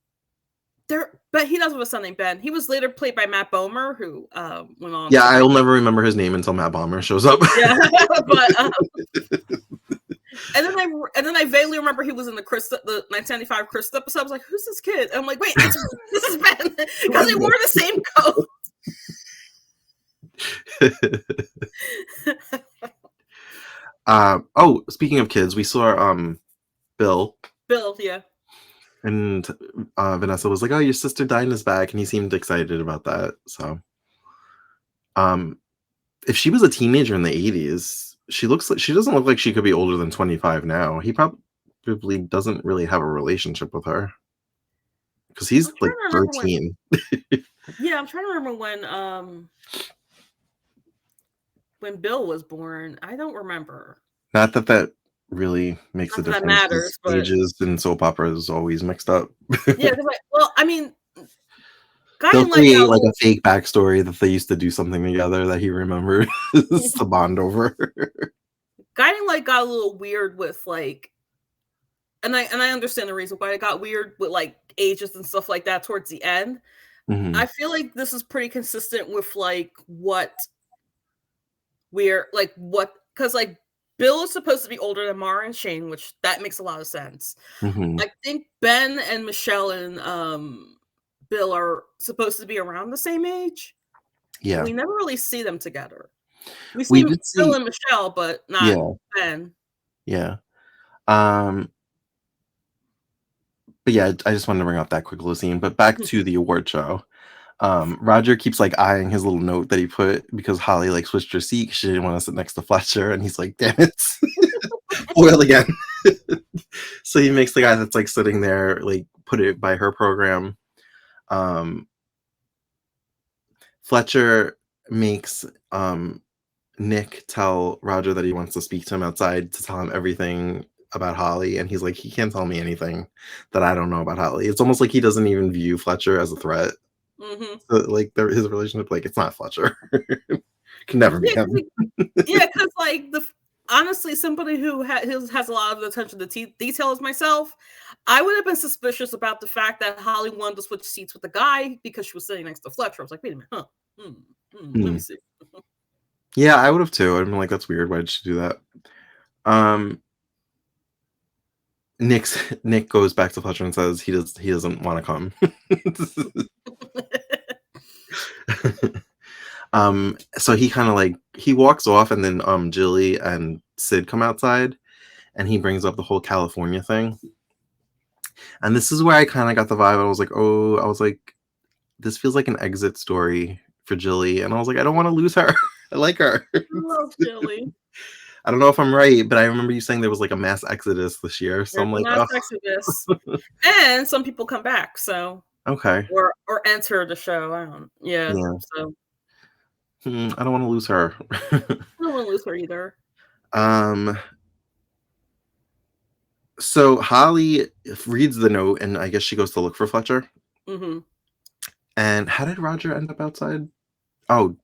but he does have a son named Ben. He was later played by Matt Bomer, who went on. Yeah, I'll never remember his name until Matt Bomer shows up. Yeah, but and then I vaguely remember he was in the 1995 Krista episode. I was like, who's this kid? And I'm like, wait, this is Ben, because they wore the same coat. Oh, speaking of kids, we saw Bill, Bill, yeah. and Vanessa was like, "Oh, your sister Dinah's back," and he seemed excited about that. So, um, if she was a teenager in the 80s, she doesn't look like she could be older than 25 now. He probably doesn't really have a relationship with her because I'm he's like trying to remember 13. I'm trying to remember when Bill was born. I don't remember. Not that that really makes a Not that that difference because matters, but ages in soap operas is always mixed up. yeah, 'cause I mean, They'll Guiding Light got create a like a little fake backstory that they used to do something together that he remembers to bond over. Guiding Light got a little weird with like, and I understand the reason why it got weird with like ages and stuff like that towards the end. I Mhm, feel like this is pretty consistent with like what we're like what because like Bill is supposed to be older than Mara and Shane, which that makes a lot of sense. mhm. I think Ben and Michelle and Bill are supposed to be around the same age, but Yeah. we never really see them together. We see We did Bill see and Michelle, but not yeah, Ben. yeah. Um, but yeah, I just wanted to bring up that quick little scene, but back to the award show. Roger keeps, like, eyeing his little note that he put because Holly, like, switched her seat 'cause she didn't wanna sit next to Fletcher, and he's like, "Damn it." Foiled again. So he makes the guy that's, like, sitting there, like, put it by her program. Um, Fletcher makes, Nick tell Roger that he wants to speak to him outside to tell him everything about Holly, and he's like, "He can't tell me anything that I don't know about Holly." It's almost like he doesn't even view Fletcher as a threat. Hmm. So, like, his relationship, like, it's not Fletcher. Can never be Yeah, him. because like honestly, somebody who has a lot of attention to details myself, I would have been suspicious about the fact that Holly wanted to switch seats with the guy because she was sitting next to Fletcher. I was like, wait a minute, huh? Hmm, let me Mm. see. Yeah, I would have too. I'd been like, "That's weird. Why did she do that?" Um, Nick goes back to Fletcher and says he doesn't wanna come. So he kinda, like he walks off and then, Jilly and Sid come outside, and he brings up the whole California thing, and this is where I kinda got the vibe. I was like, "This feels like an exit story for Jilly," and I was like, "I don't wanna lose her. I like her." I love Jilly. I don't know if I'm right, but I remember you saying there was, like, a mass exodus this year, so There's I'm a like, mass "Oh, exodus, and some people come back. So okay." or enter the show. I don't. Yeah. Yeah. So I don't wanna lose her. I don't want to lose her either. Um, so Holly reads the note, and I guess she goes to look for Fletcher, Hmm. and how did Roger end up outside? Oh,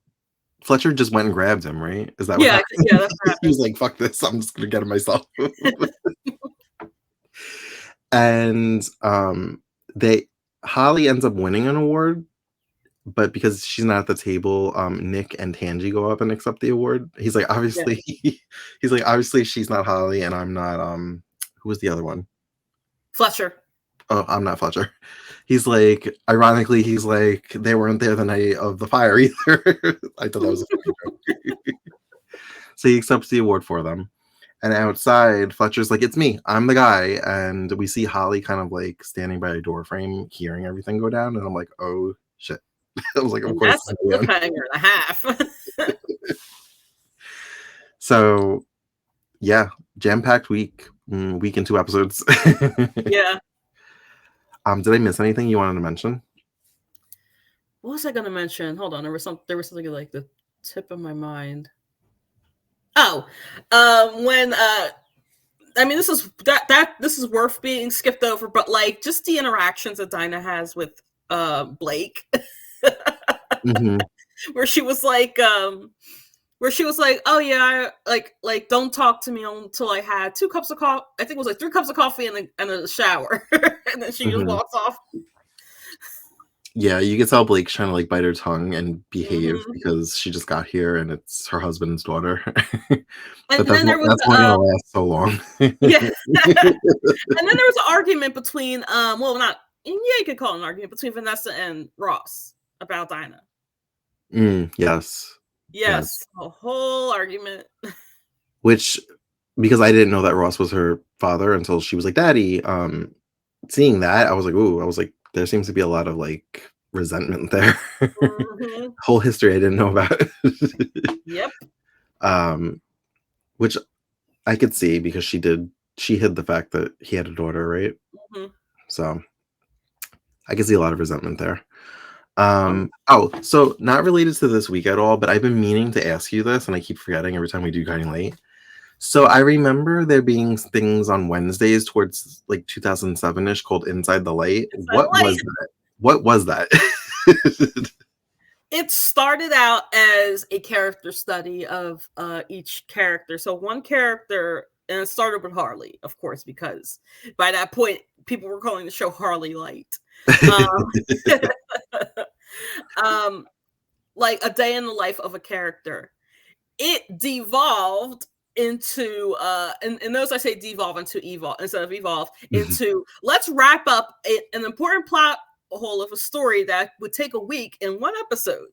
Fletcher just went and grabbed him, right? Is that what Yeah. happened? Yeah. That's what He was happened. like, "Fuck this, I'm just gonna get him myself." And, they Holly ends up winning an award, but because she's not at the table, Nick and Tangy go up and accept the award. He's like, Yeah. "Obviously," he's like, "Obviously, she's not Holly, and I'm not," who was the other one? Fletcher. Oh, I'm not Fletcher. He's like, ironically, he's like, "They weren't there the night of the fire either." I thought that was a funny joke. So he accepts the award for them. And outside, Fletcher's like, "It's me. I'm the guy." And we see Holly kind of like standing by a door frame, hearing everything go down. And I'm like, "Oh shit." I was like, "Of And course that's it's a gonna be on." cliffhanger and a half. So yeah, jam-packed week. Week and 2 episodes. Yeah. Did I miss anything you wanted to mention? What was I gonna mention? Hold on, there was something like the tip of my mind. Oh, when I mean this is worth being skipped over, but like just the interactions that Dinah has with Blake, Hmm. where she was like oh yeah, like don't talk to me until I had 2 cups of coffee. I think it was like 3 cups of coffee and a shower, and then she just Hmm. walks off. Yeah, you can tell Blake's trying to like bite her tongue and behave Hmm. because she just got here and it's her husband's daughter. And But then there was that's only gonna last so long. yeah. And then there was an argument between well not yeah, you could call it an argument between Vanessa and Ross about Dinah. Yes. Yeah. Yes, a whole argument. Which because I didn't know that Ross was her father until she was like, "Daddy." Seeing that, I was like, "Ooh," I was like, "There seems to be a lot of, like, resentment there." Mhm. Whole history I didn't know about. Yep. Um, which I could see because she hid the fact that he had a daughter, right? Mhm. So, I could see a lot of resentment there. Oh, So not related to this week at all, but I've been meaning to ask you this, and I keep forgetting every time we do Guiding Light. So I remember there being things on Wednesdays towards like 2007-ish called Inside the Light. Inside the Light. What was that? It started out as a character study of each character. So one character, and it started with Harley, of course, because by that point people were calling the show Harley Light. Um, um, like a day in the life of a character. It devolved into and those I say devolve into evolve instead of evolve into let's wrap up an important plot hole of a story that would take a week in one episode.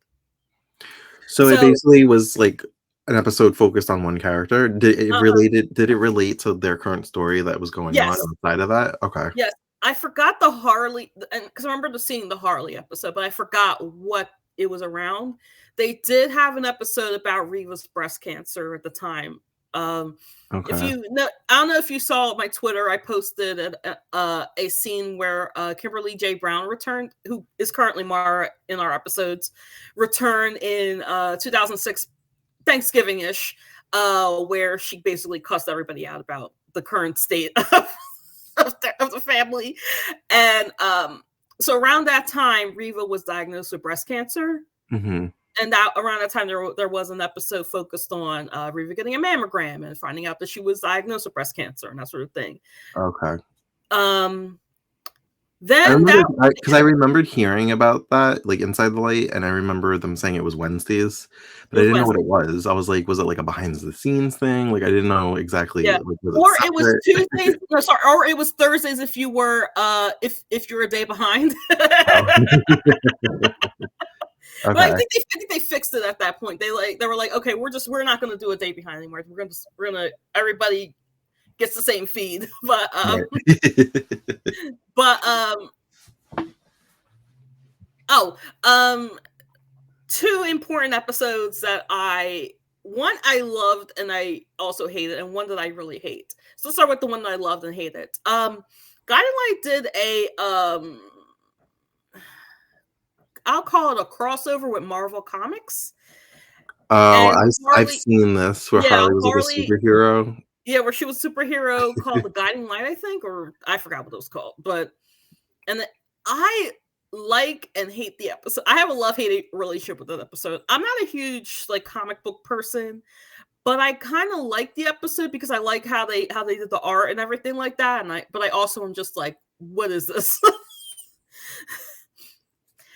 So it So basically was like an episode focused on one character. uh, Did it relate to their current story that was going on yes, outside of that? Okay. yes. I forgot the Harley, and because I remember seeing the Harley episode, but I forgot what it was around. They did have an episode about Reva's breast cancer at the time. If Okay. you know, I don't know if you saw my Twitter. I posted a scene where Kimberly J. Brown returned, who is currently Mara in our episodes, returned in 2006 Thanksgiving ish, where she basically cussed everybody out about the current state of the family. And so around that time, Reva was diagnosed with breast cancer. Mhm. And that around that time, there was an episode focused on Reva getting a mammogram and finding out that she was diagnosed with breast cancer and that sort of thing. Okay. Um, I then remember that because I remembered hearing about that, like, Inside the Light, and I remember them saying it was Wednesdays, it but I was didn't know what Wednesday, it was. I was like, was it like a behind the scenes thing? Like, I didn't know exactly, yeah, like, was it or it was separate? Tuesdays. No, sorry, or it was Thursdays if you were if you're a day behind. Oh. But Okay. I think they fixed it at that point. They were like, okay, we're not going to do a day behind anymore. We're gonna everybody gets the same feed. Right. But oh two important episodes that I loved and I also hated, and one that I really hate. So let's start with the one that I loved and hated. Guiding Light did a I'll call it a crossover with Marvel Comics. Oh, And I've Harley, seen this where yeah, Harley was like a Harley, superhero. yeah, where she was a superhero called the Guiding Light, I think, or I forgot what it was called. But and the, I like and hate the episode. I have a love hate relationship with that episode. I'm not a huge like comic book person, but I kind of like the episode because I like how they did the art and everything like that. And I also am just like, what is this?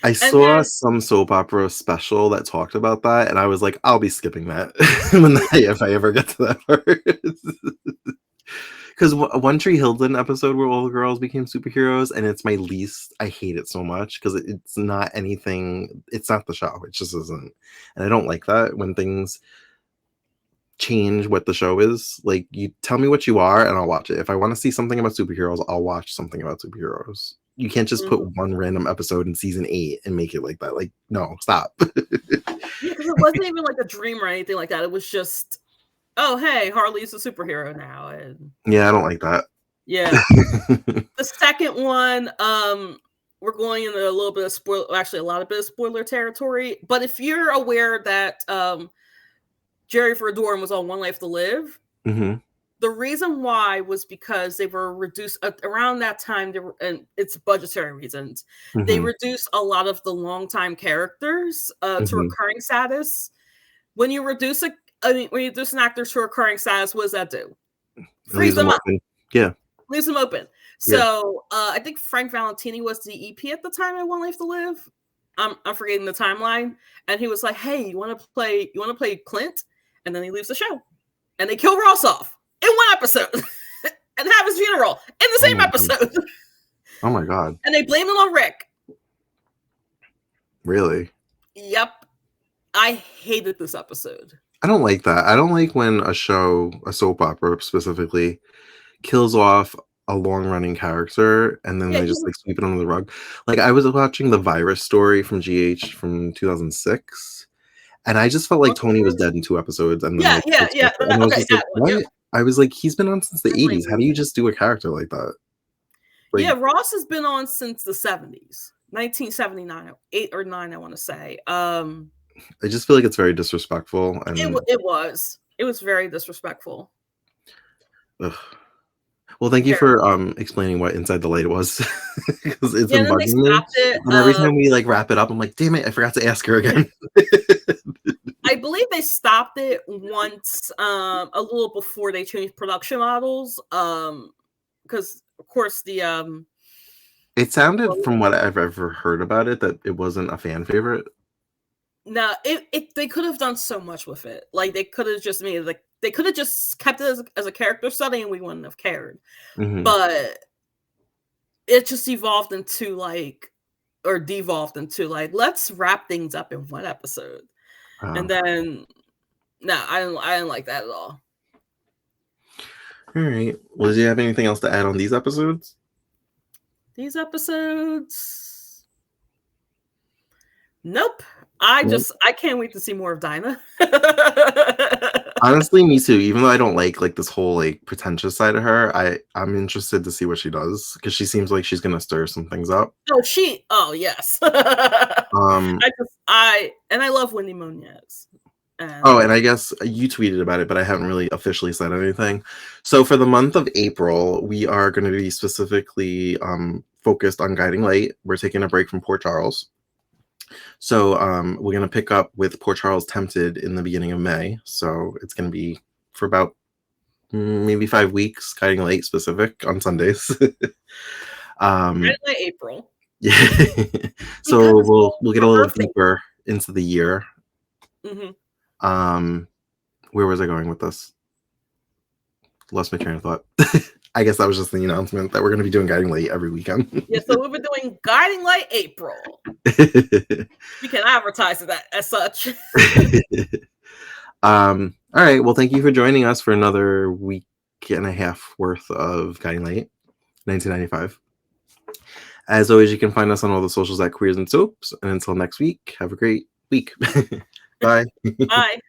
I And saw then some soap opera special that talked about that, and I was like, "I'll be skipping that when if I ever get to that part." Because One Tree Hill did an episode where all the girls became superheroes, and it's my least. I hate it so much because it's not anything. It's not the show. It just isn't, and I don't like that when things change what the show is. Like, you tell me what you are, and I'll watch it. If I want to see something about superheroes, I'll watch something about superheroes. You can't just put mhm. one random episode in season 8 and make it like that. Like, no, stop. Yeah, because it wasn't even like a dream or anything like that. It was just, oh hey, Harley's a superhero now, and Yeah, I don't like that. yeah. The second one, we're going into a little bit of spoiler, actually a lot of bit of spoiler territory. But if you're aware that Jerry Verdorn was on One Life to Live, Hmm. the reason why was because they were reduced around that time. They were, and it's budgetary reasons. They Hmm. reduced a lot of the longtime characters to Hmm. recurring status. When you reduce when you reduce an actor to recurring status, what does that do? It Freeze leaves them them up, open. Yeah, leaves them open. yeah. So I think Frank Valentini was the EP at the time at One Life to Live. I'm forgetting the timeline, and he was like, "Hey, you want to play? You want to play Clint?" And then he leaves the show, and they kill Ross off in one episode, and have his funeral in the Oh same my god. episode, Oh my god. and they blame it on Rick. Really? Yep. I hated this episode. I don't like that. I don't like when a show, a soap opera specifically, kills off a long-running character and then Yeah, they just, like, sweep it under the rug. Like, I was watching The Virus Story from GH from 2006, and I just felt like Tony was dead in 2 episodes, and then yeah, they yeah, fixed yeah. it, and I was Okay, just like, that one. Yep. "What?" I was like, "He's been on since the I blame '80s. How do you. you just do a character like that?" Yeah, Like, Ross has been on since the 70s, 1979, 8 or 9, I want to say. I just feel like it's very disrespectful and It was. It was very disrespectful. ugh. Well, thank you Very. for, explaining what Inside the Light was, because it's Yeah, been and then they bugging me, stopped it. and every time we, like, wrap it up, I'm like, "Damn it, I forgot to ask her again." I believe they stopped it once, a little before they changed production models. Because of course It sounded from what I've ever heard about it that it wasn't a fan favorite. no, it they could have done so much with it. Like they could have just made it like they could have just kept it as a character study and we wouldn't have cared. Mhm. But it just evolved into like or devolved into like let's wrap things up in one episode. And Oh, then no, I didn't like that at all. alright. Well, do you have anything else to add on these episodes? These episodes, nope. Nope. I can't wait to see more of Dinah. Honestly, me too. Even though I don't like this whole, like, pretentious side of her, I'm interested to see what she does because she seems like she's gonna stir some things up. Oh yes. Um I love Wendy Monez. Oh, And and I guess you tweeted about it, but I haven't really officially said anything. So for the month of April, we are gonna be specifically, focused on Guiding Light. We're taking a break from Port Charles. So, we're gonna pick up with Port Charles Tempted in the beginning of May. So it's gonna be for about, maybe 5 weeks, Guiding Light specific on Sundays. right Um, away April. yeah. Because So it's we'll get her a little birthday. deeper into the year. Mhm. Um, where was I going with this? Lost my train of thought. I guess that was just the announcement that we're gonna be doing Guiding Light every weekend. Yeah, so we've been doing Guiding Light April. We can advertise that as such. All right. Well, thank you for joining us for another week and a half worth of Guiding Light, 1995. As always, you can find us on all the socials at Queers and Soaps. And until next week, have a great week. Bye. Bye.